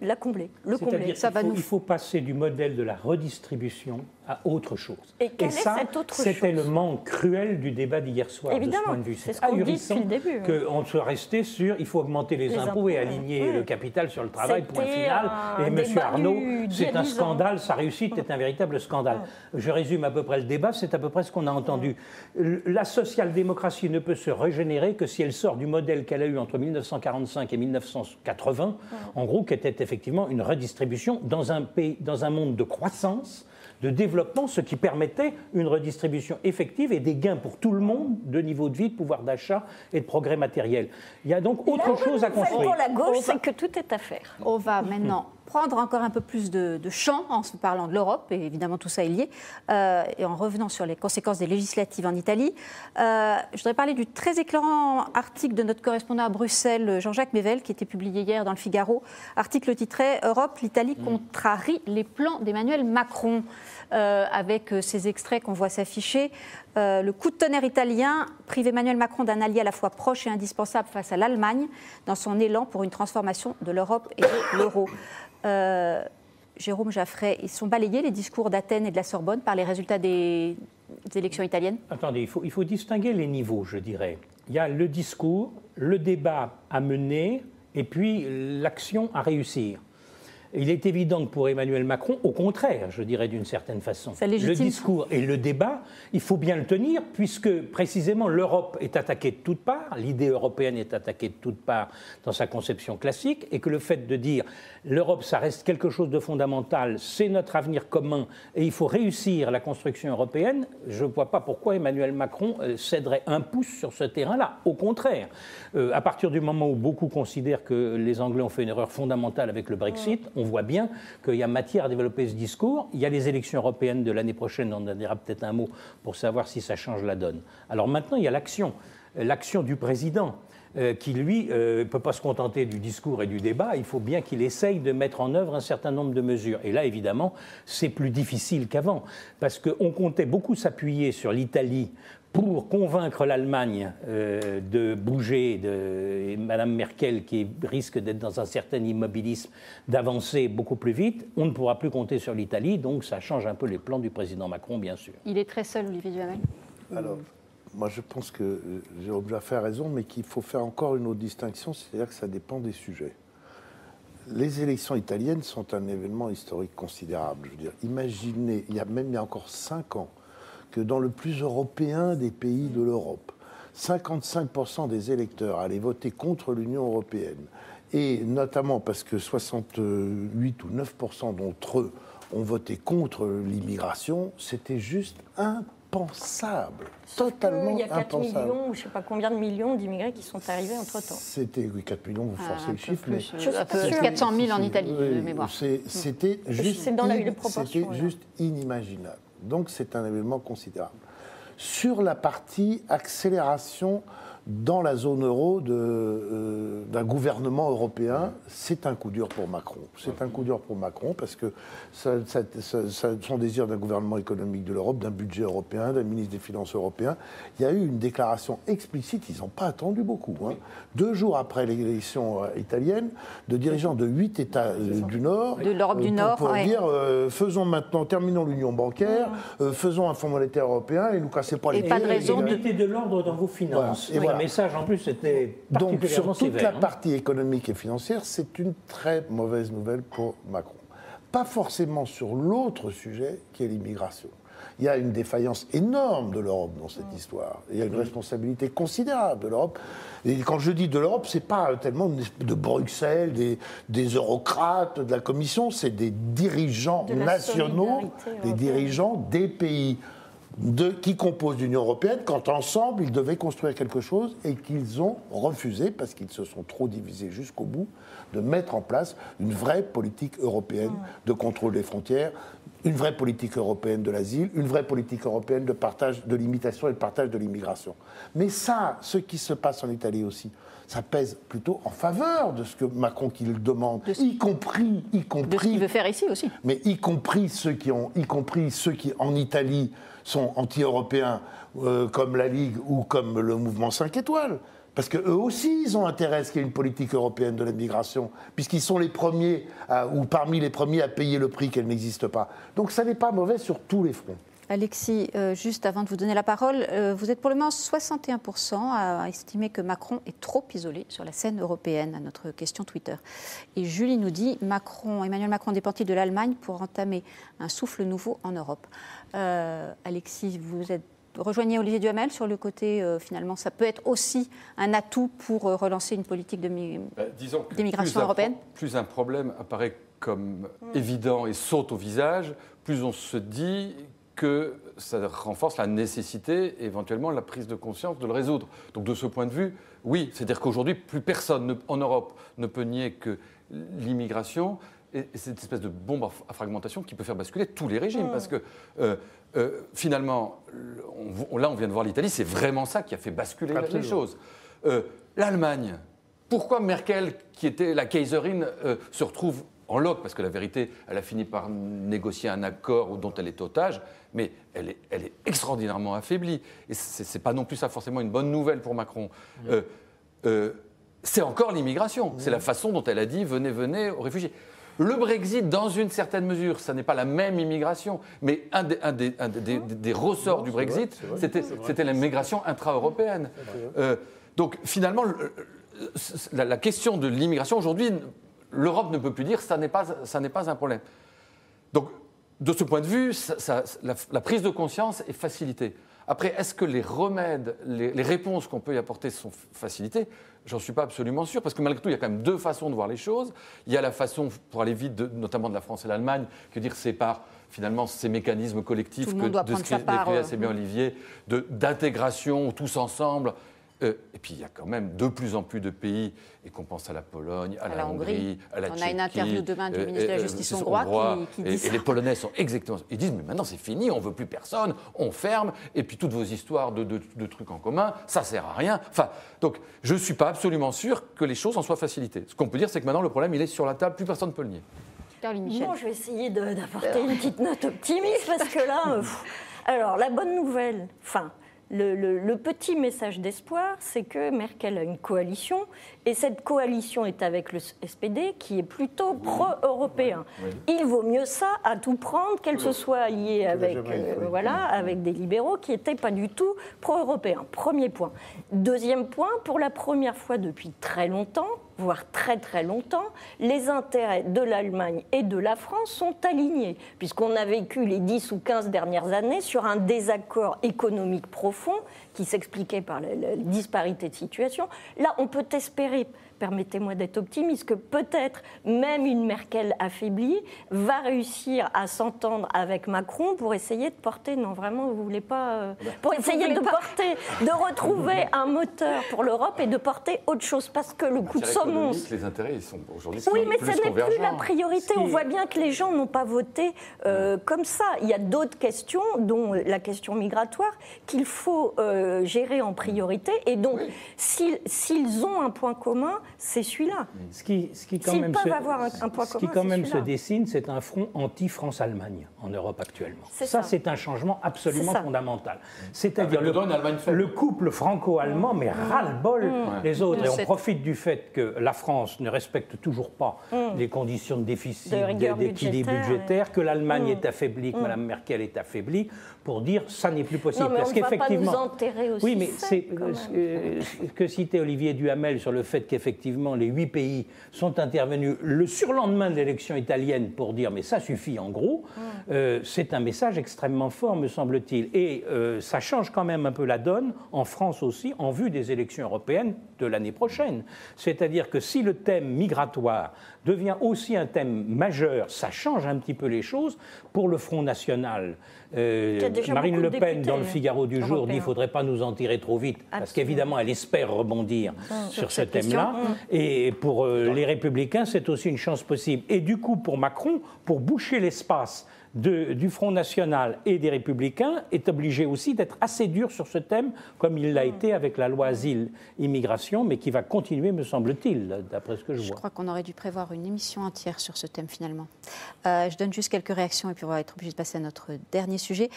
la combler. C'est-à-dire qu'il faut passer du modèle de la redistribution à autre chose. Et quelle est ça, cette autre c'était chose ? le manque cruel du débat d'hier soir. Évidemment, de ce point de vue. c'est ce qu'on dit depuis le début. Qu'on soit resté sur il faut augmenter les impôts et aligner le capital sur le travail, point final. Et M. Arnaud, c'est un scandale, sa réussite est un véritable scandale. Je résume à peu près le débat, c'est à peu près ce qu'on a entendu. La social-démocratie ne peut se régénérer que si elle sort du modèle qu'elle a eu entre 1945 et 1980, en gros, qui était effectivement une redistribution dans un monde de croissance, de développement, ce qui permettait une redistribution effective et des gains pour tout le monde de niveau de vie, de pouvoir d'achat et de progrès matériel. Il y a donc autre chose à construire. Pour la gauche, c'est que tout est à faire. On va maintenant prendre encore un peu plus de champ en se parlant de l'Europe, et évidemment tout ça est lié, et en revenant sur les conséquences des législatives en Italie. Je voudrais parler du très éclairant article de notre correspondant à Bruxelles, Jean-Jacques Mével, qui était publié hier dans le Figaro. Article titré « Europe, l'Italie contrarie les plans d'Emmanuel Macron », avec ces extraits qu'on voit s'afficher. Le coup de tonnerre italien prive Emmanuel Macron d'un allié à la fois proche et indispensable face à l'Allemagne dans son élan pour une transformation de l'Europe et de l'euro. Jérôme Jaffray, ils sont balayés les discours d'Athènes et de la Sorbonne par les résultats des élections italiennes ? Attendez, il faut distinguer les niveaux, je dirais. Il y a le discours, le débat à mener et puis l'action à réussir. Il est évident que pour Emmanuel Macron, au contraire, je dirais d'une certaine façon, le discours et le débat, il faut bien le tenir, puisque précisément l'Europe est attaquée de toutes parts, l'idée européenne est attaquée de toutes parts dans sa conception classique, et que le fait de dire l'Europe, ça reste quelque chose de fondamental, c'est notre avenir commun, et il faut réussir la construction européenne, je ne vois pas pourquoi Emmanuel Macron céderait un pouce sur ce terrain-là. Au contraire, à partir du moment où beaucoup considèrent que les Anglais ont fait une erreur fondamentale avec le Brexit, on voit bien qu'il y a matière à développer ce discours. Il y a les élections européennes de l'année prochaine, on en dira peut-être un mot pour savoir si ça change la donne. Alors maintenant, il y a l'action du président, qui lui ne peut pas se contenter du discours et du débat, il faut bien qu'il essaye de mettre en œuvre un certain nombre de mesures. Et là, évidemment, c'est plus difficile qu'avant, parce qu'on comptait beaucoup s'appuyer sur l'Italie pour convaincre l'Allemagne de bouger, et Mme Merkel, qui risque d'être dans un certain immobilisme, d'avancer beaucoup plus vite. On ne pourra plus compter sur l'Italie, donc ça change un peu les plans du président Macron, bien sûr. Il est très seul, Olivier Duhamel. Alors, moi je pense que Jérôme Jaffray a raison, mais qu'il faut faire encore une autre distinction, c'est-à-dire que ça dépend des sujets. Les élections italiennes sont un événement historique considérable. Je veux dire, imaginez, il y a encore 5 ans, que dans le plus européen des pays de l'Europe, 55% des électeurs allaient voter contre l'Union européenne, et notamment parce que 68 ou 9% d'entre eux ont voté contre l'immigration, c'était juste impensable, totalement impensable. Il y a 4 millions, ou je ne sais pas combien de millions d'immigrés qui sont arrivés entre-temps. C'était, oui, 4 millions, vous forcez le chiffre, mais... C'est 400 000 en Italie, de mémoire. C'était juste, juste inimaginable. Donc c'est un événement considérable. Sur la partie accélération dans la zone euro d'un gouvernement européen, c'est un coup dur pour Macron. C'est un coup dur pour Macron parce que son désir d'un gouvernement économique de l'Europe, d'un budget européen, d'un ministre des Finances européen, il y a eu une déclaration explicite, ils n'ont pas attendu beaucoup. 2 jours après l'élection italienne, de dirigeants de 8 États du Nord, de l'Europe du Nord, pour dire faisons maintenant, terminons l'union bancaire, faisons un fonds monétaire européen et nous cassez pas les pieds. Et pas de raison mettez de l'ordre dans vos finances. Voilà. Le message, en plus, était particulièrement Donc, sur toute sévère, la partie économique et financière, c'est une très mauvaise nouvelle pour Macron. Pas forcément sur l'autre sujet, qui est l'immigration. Il y a une défaillance énorme de l'Europe dans cette histoire. Il y a une responsabilité considérable de l'Europe. Et quand je dis de l'Europe, ce n'est pas tellement de Bruxelles, des eurocrates, de la Commission, c'est des dirigeants nationaux, des dirigeants des pays qui composent l'Union européenne, quand ensemble ils devaient construire quelque chose et qu'ils ont refusé, parce qu'ils se sont trop divisés jusqu'au bout, de mettre en place une vraie politique européenne de contrôle des frontières, une vraie politique européenne de l'asile, une vraie politique européenne de partage, de limitation et de partage de l'immigration. Mais ça, ce qui se passe en Italie aussi, ça pèse plutôt en faveur de ce que Macron qu'il demande, y compris de ce qu'il veut faire ici aussi. Mais y compris ceux qui en Italie sont anti-européens, comme la Ligue ou comme le mouvement 5 étoiles. Parce qu'eux aussi, ils ont intérêt à ce qu'il y ait une politique européenne de l'immigration, puisqu'ils sont les premiers, ou parmi les premiers à payer le prix qu'elle n'existe pas. Donc ça n'est pas mauvais sur tous les fronts. Alexis, juste avant de vous donner la parole, vous êtes pour le moment 61% à estimer que Macron est trop isolé sur la scène européenne, à notre question Twitter. Et Julie nous dit Emmanuel Macron dépend-il de l'Allemagne pour entamer un souffle nouveau en Europe. Alexis, vous rejoignez Olivier Duhamel sur le côté, finalement, ça peut être aussi un atout pour relancer une politique d'immigration européenne. Plus un problème apparaît comme évident et saute au visage, plus on se dit que ça renforce la nécessité, éventuellement, la prise de conscience de le résoudre. Donc de ce point de vue, oui, c'est-à-dire qu'aujourd'hui, plus personne en Europe ne peut nier que l'immigration est cette espèce de bombe à fragmentation qui peut faire basculer tous les régimes. Parce que finalement, là on vient de voir l'Italie, c'est vraiment ça qui a fait basculer les choses. L'Allemagne, pourquoi Merkel, qui était la Kaiserin, se retrouve en loc, parce que la vérité, elle a fini par négocier un accord dont elle est otage, mais elle est extraordinairement affaiblie. Et ce n'est pas non plus ça forcément une bonne nouvelle pour Macron. C'est encore l'immigration. C'est la façon dont elle a dit « venez aux réfugiés ». Le Brexit, dans une certaine mesure, ça n'est pas la même immigration, mais un des ressorts du Brexit, c'était l'immigration intra-européenne. Donc finalement, la question de l'immigration, aujourd'hui, l'Europe ne peut plus dire ça n'est pas un problème. Donc, de ce point de vue, la prise de conscience est facilitée. Après, est-ce que les remèdes, les réponses qu'on peut y apporter sont facilitées ? J'en suis pas absolument sûr, parce que malgré tout, il y a quand même deux façons de voir les choses. Il y a la façon, pour aller vite, notamment de la France et l'Allemagne, que dire c'est par finalement ces mécanismes collectifs que décrivait assez bien Olivier, d'intégration tous ensemble. Et puis il y a quand même de plus en plus de pays, et qu'on pense à la Pologne, à la Hongrie, à la Tchéquie. On a une interview demain du ministre de la Justice hongrois qui dit ça. Et les Polonais sont exactement... Ils disent, mais maintenant c'est fini, on ne veut plus personne, on ferme, et puis toutes vos histoires de trucs en commun, ça ne sert à rien. Enfin, donc je ne suis pas absolument sûr que les choses en soient facilitées. Ce qu'on peut dire, c'est que maintenant le problème, il est sur la table, plus personne ne peut le nier. Bon, je vais essayer d'apporter une petite note optimiste, parce que là... Alors, la bonne nouvelle, le petit message d'espoir, c'est que Merkel a une coalition, et cette coalition est avec le SPD, qui est plutôt pro-européen. Oui. Il vaut mieux ça à tout prendre, qu'elle se soit alliée avec des libéraux qui n'étaient pas du tout pro-européens. Premier point. Deuxième point, pour la première fois depuis très longtemps, voire très très longtemps, les intérêts de l'Allemagne et de la France sont alignés, puisqu'on a vécu les 10 ou 15 dernières années sur un désaccord économique profond qui s'expliquait par la disparité de situation. Là, on peut espérer, permettez-moi d'être optimiste, que peut-être même une Merkel affaiblie va réussir à s'entendre avec Macron pour essayer de porter, non vraiment, vous voulez pas, pour essayer de porter, de retrouver un moteur pour l'Europe et de porter autre chose, parce que le coup de saumon... Les intérêts, ils sont aujourd'hui oui, mais ce n'est plus la priorité. On voit bien que les gens n'ont pas voté comme ça. Il y a d'autres questions, dont la question migratoire, qu'il faut gérer en priorité. Et donc, s'ils ont un point commun, c'est celui-là. Ce qui quand même se dessine, c'est un front anti-France-Allemagne en Europe actuellement. Ça, c'est un changement absolument fondamental. C'est-à-dire le couple franco-allemand, mais ras-le-bol les autres. Et on profite du fait que la France ne respecte toujours pas les conditions de déficit, d'équilibre budgétaire, que l'Allemagne est affaiblie, que Mme Merkel est affaiblie, pour dire ça n'est plus possible. Non, mais parce qu'effectivement, on ne va pas nous enterrer aussi. Oui, mais c'est que citait Olivier Duhamel sur le fait qu'effectivement les 8 pays sont intervenus le surlendemain de l'élection italienne pour dire mais ça suffit en gros, c'est un message extrêmement fort me semble-t-il. Et ça change quand même un peu la donne en France aussi en vue des élections européennes de l'année prochaine. C'est-à-dire que si le thème migratoire devient aussi un thème majeur, ça change un petit peu les choses pour le Front National. Marine Le Pen, dans le Figaro du jour, dit qu'il ne faudrait pas nous en tirer trop vite, parce qu'évidemment, elle espère rebondir sur ce thème-là. Et pour les Républicains, c'est aussi une chance possible. Et du coup, pour Macron, pour boucher l'espace du Front National et des Républicains est obligé aussi d'être assez dur sur ce thème, comme il l'a été avec la loi asile-immigration, mais qui va continuer, me semble-t-il, d'après ce que je vois. Je crois qu'on aurait dû prévoir une émission entière sur ce thème, finalement. Je donne juste quelques réactions et puis on va être obligé de passer à notre dernier sujet.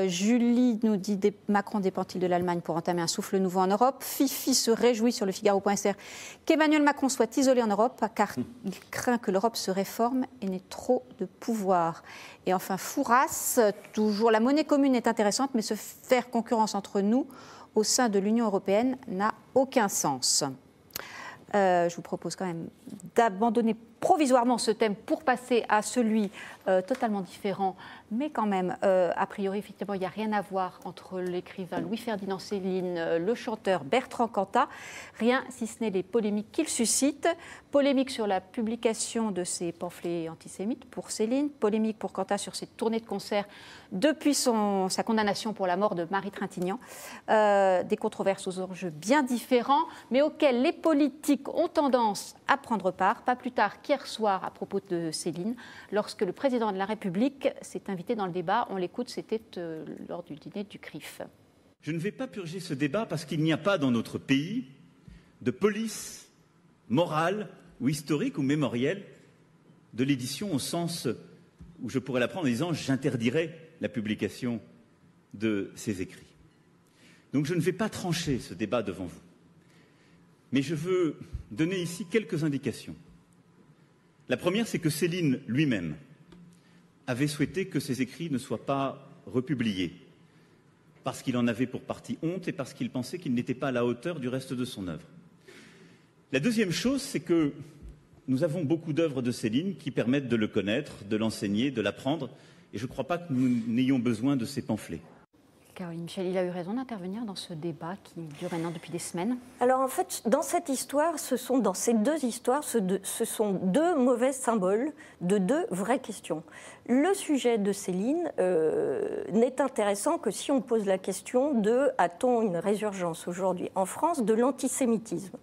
Julie nous dit « Macron dépend-il de l'Allemagne pour entamer un souffle nouveau en Europe ?» Fifi se réjouit sur le Figaro.fr qu'Emmanuel Macron soit isolé en Europe, car il craint que l'Europe se réforme et n'ait trop de pouvoir. Et enfin, Fouras, toujours, la monnaie commune est intéressante, mais se faire concurrence entre nous au sein de l'Union européenne n'a aucun sens. Je vous propose quand même d'abandonner provisoirement ce thème pour passer à celui totalement différent, mais quand même, a priori, effectivement, il n'y a rien à voir entre l'écrivain Louis-Ferdinand Céline, le chanteur Bertrand Cantat, rien si ce n'est les polémiques qu'il suscite. Polémique sur la publication de ses pamphlets antisémites pour Céline, polémique pour Cantat sur ses tournées de concert depuis sa condamnation pour la mort de Marie Trintignant. Des controverses aux enjeux bien différents, mais auxquels les politiques ont tendance à prendre part. Pas plus tard qu'hier soir, à propos de Céline, lorsque le président de la République s'est invité dans le débat. On l'écoute, c'était lors du dîner du CRIF. Je ne vais pas purger ce débat parce qu'il n'y a pas dans notre pays de police morale ou historique ou mémorielle de l'édition au sens où je pourrais la prendre en disant « j'interdirai la publication de ces écrits ». Donc je ne vais pas trancher ce débat devant vous. Mais je veux donner ici quelques indications. La première, c'est que Céline lui-même avait souhaité que ses écrits ne soient pas republiés, parce qu'il en avait pour partie honte et parce qu'il pensait qu'il n'était pas à la hauteur du reste de son œuvre. La deuxième chose, c'est que nous avons beaucoup d'œuvres de Céline qui permettent de le connaître, de l'enseigner, de l'apprendre, et je ne crois pas que nous n'ayons besoin de ces pamphlets. Caroline Michel, il a eu raison d'intervenir dans ce débat qui dure maintenant depuis des semaines. Alors en fait, dans cette histoire, dans ces deux histoires, ce sont deux mauvais symboles de deux vraies questions. Le sujet de Céline n'est intéressant que si on pose la question de « a-t-on une résurgence aujourd'hui en France de l'antisémitisme ?»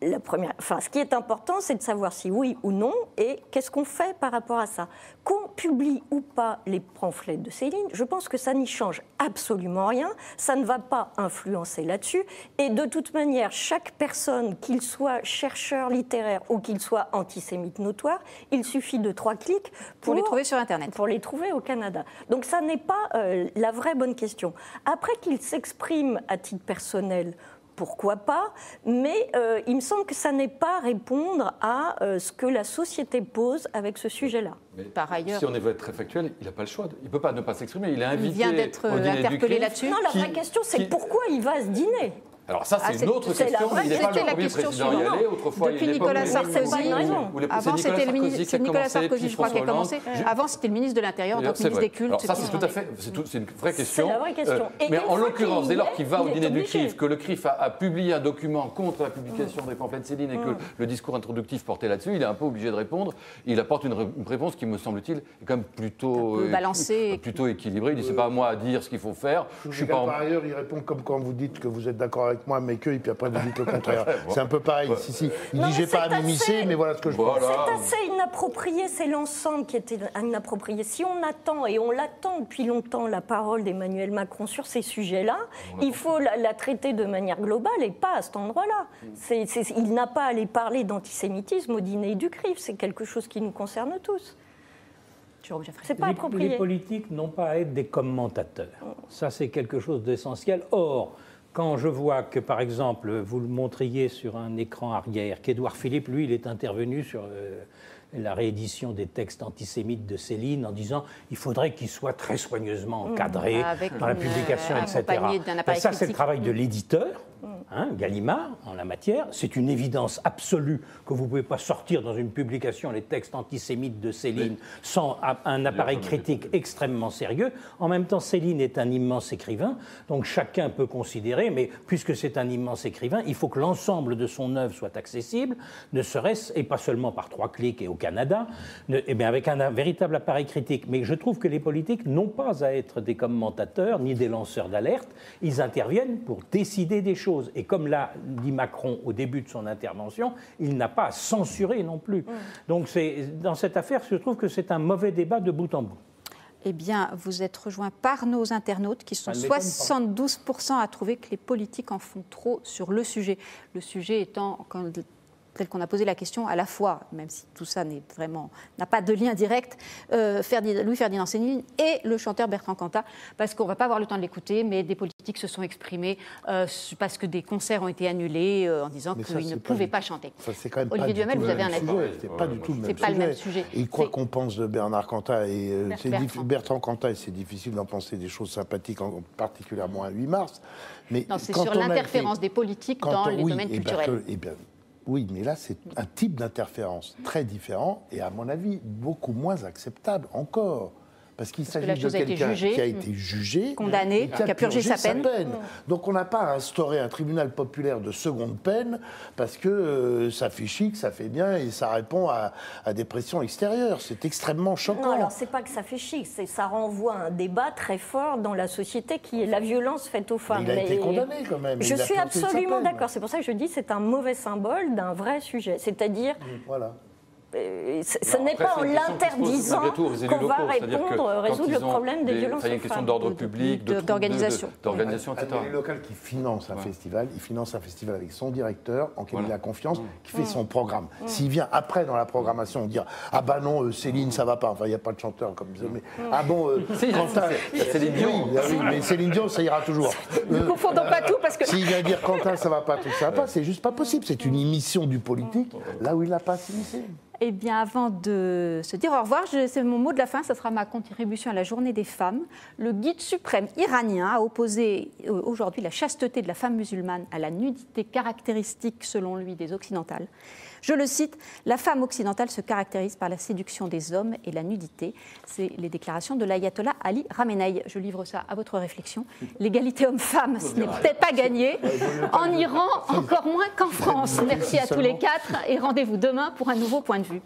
ce qui est important, c'est de savoir si oui ou non, et qu'est-ce qu'on fait par rapport à ça. Qu'on publie ou pas les pamphlets de Céline, je pense que ça n'y change absolument rien, ça ne va pas influencer là-dessus, et de toute manière, chaque personne, qu'il soit chercheur littéraire ou qu'il soit antisémite notoire, il suffit de 3 clics pour les trouver sur Internet. Pour les trouver au Canada. Donc ça n'est pas la vraie bonne question. Après qu'il s'exprime à titre personnel, pourquoi pas, mais il me semble que ça n'est pas répondre à ce que la société pose avec ce sujet-là. Mais par ailleurs, si on veut être très factuel, il n'a pas le choix. Il ne peut pas ne pas s'exprimer. Il est invité. Il vient d'être interpellé là-dessus. Non, la vraie question, c'est pourquoi il va à ce dîner. Alors ça, c'est une autre question. Il n'est pas le premier président à y aller. Autrefois, depuis Nicolas Sarkozy. Avant, c'était Nicolas Sarkozy, je crois, qui a commencé. Avant, c'était le ministre de l'Intérieur, donc ministre des Cultes. Alors ça, c'est tout à fait, c'est une vraie question. C'est la vraie question. Mais en l'occurrence, dès lors qu'il va au dîner du CRIF, que le CRIF a publié un document contre la publication des pamphlets de Céline et que le discours introductif portait là-dessus, il est un peu obligé de répondre. Il apporte une réponse qui, me semble-t-il, est quand même plutôt balancée, plutôt équilibrée. Il dit c'est pas à moi à dire ce qu'il faut faire. Par ailleurs, il répond comme quand vous dites que vous êtes d'accord avec moi, mais que, et puis après vous dites le contraire. C'est un peu pareil. Si. Il dit j'ai pas à m'immiscer, mais voilà ce que je pense. C'est assez inapproprié, c'est l'ensemble qui était inapproprié. Si on attend, et on l'attend depuis longtemps, la parole d'Emmanuel Macron sur ces sujets-là, il faut la traiter de manière globale et pas à cet endroit-là. Il n'a pas à aller parler d'antisémitisme au dîner du CRIF, c'est quelque chose qui nous concerne tous. C'est pas approprié. Les politiques n'ont pas à être des commentateurs. Ça, c'est quelque chose d'essentiel. Or, quand je vois que, par exemple, vous le montriez sur un écran arrière, qu'Édouard Philippe, lui, il est intervenu sur la réédition des textes antisémites de Céline en disant il faudrait qu'il soit très soigneusement encadré dans la publication, etc. Ça, c'est le travail de l'éditeur, Gallimard, en la matière. C'est une évidence absolue que vous ne pouvez pas sortir dans une publication les textes antisémites de Céline sans un appareil critique extrêmement sérieux. En même temps, Céline est un immense écrivain, donc chacun peut considérer, mais puisque c'est un immense écrivain, il faut que l'ensemble de son œuvre soit accessible, ne serait-ce, et pas seulement par 3 clics et au Canada, avec un véritable appareil critique. Mais je trouve que les politiques n'ont pas à être des commentateurs ni des lanceurs d'alerte. Ils interviennent pour décider des choses. Et comme l'a dit Macron au début de son intervention, il n'a pas à censurer non plus. Donc dans cette affaire, je trouve que c'est un mauvais débat de bout en bout. Eh bien, vous êtes rejoints par nos internautes qui sont 72% à trouver que les politiques en font trop sur le sujet. Le sujet étant, tel qu'on a posé la question, à la fois, même si tout ça n'a pas de lien direct, Louis-Ferdinand Céline et le chanteur Bertrand Cantat, parce qu'on ne va pas avoir le temps de l'écouter, mais des politiques se sont exprimés parce que des concerts ont été annulés en disant qu'ils ne pouvaient pas chanter. Olivier Duhamel, vous avez un avis. C'est pas du tout le même sujet. Et quoi qu'on pense de Bernard Cantat, Bertrand Cantat, et c'est difficile d'en penser des choses sympathiques, particulièrement à 8 mars. Mais non, c'est sur l'interférence des politiques dans les domaines culturels. Oui, mais là, c'est un type d'interférence très différent et, à mon avis, beaucoup moins acceptable encore. Parce qu'il s'agit de quelqu'un qui a été jugé, condamné, qui a purgé sa peine. Donc on n'a pas instauré un tribunal populaire de seconde peine parce que ça fait chic, ça fait bien et ça répond à des pressions extérieures. C'est extrêmement choquant. Non, alors c'est pas que ça fait chic, ça renvoie à un débat très fort dans la société qui est la violence faite aux femmes. Mais il a été condamné quand même. Je suis absolument d'accord. C'est pour ça que je dis que c'est un mauvais symbole d'un vrai sujet. C'est-à-dire... Voilà. Ce n'est pas en l'interdisant qu'on va résoudre le problème des violences aux femmes. Il y a une question d'ordre public, d'organisation, etc. Les locales qui financent un festival, il finance un festival avec son directeur, en qui il a confiance, qui fait son programme. S'il vient après dans la programmation dire « Ah bah non, Céline, ça va pas », enfin il n'y a pas de chanteur comme ça, mais « Ah bon, Quentin… » Céline Dion. Oui, mais Céline Dion, ça ira toujours. Ne confondons pas tout parce que… S'il vient dire « Quentin, ça va pas, tout ça va pas », c'est juste pas possible. C'est une émission du politique, là où il n'a pas s'immiscer. Eh bien, avant de se dire au revoir, c'est mon mot de la fin, ce sera ma contribution à la journée des femmes. Le guide suprême iranien a opposé aujourd'hui la chasteté de la femme musulmane à la nudité caractéristique, selon lui, des occidentales. Je le cite, « La femme occidentale se caractérise par la séduction des hommes et la nudité ». C'est les déclarations de l'ayatollah Ali Khamenei. Je livre ça à votre réflexion. L'égalité homme-femme, ce n'est peut-être pas gagné. En Iran, encore moins qu'en France. Merci à tous les quatre et rendez-vous demain pour un nouveau point de vue.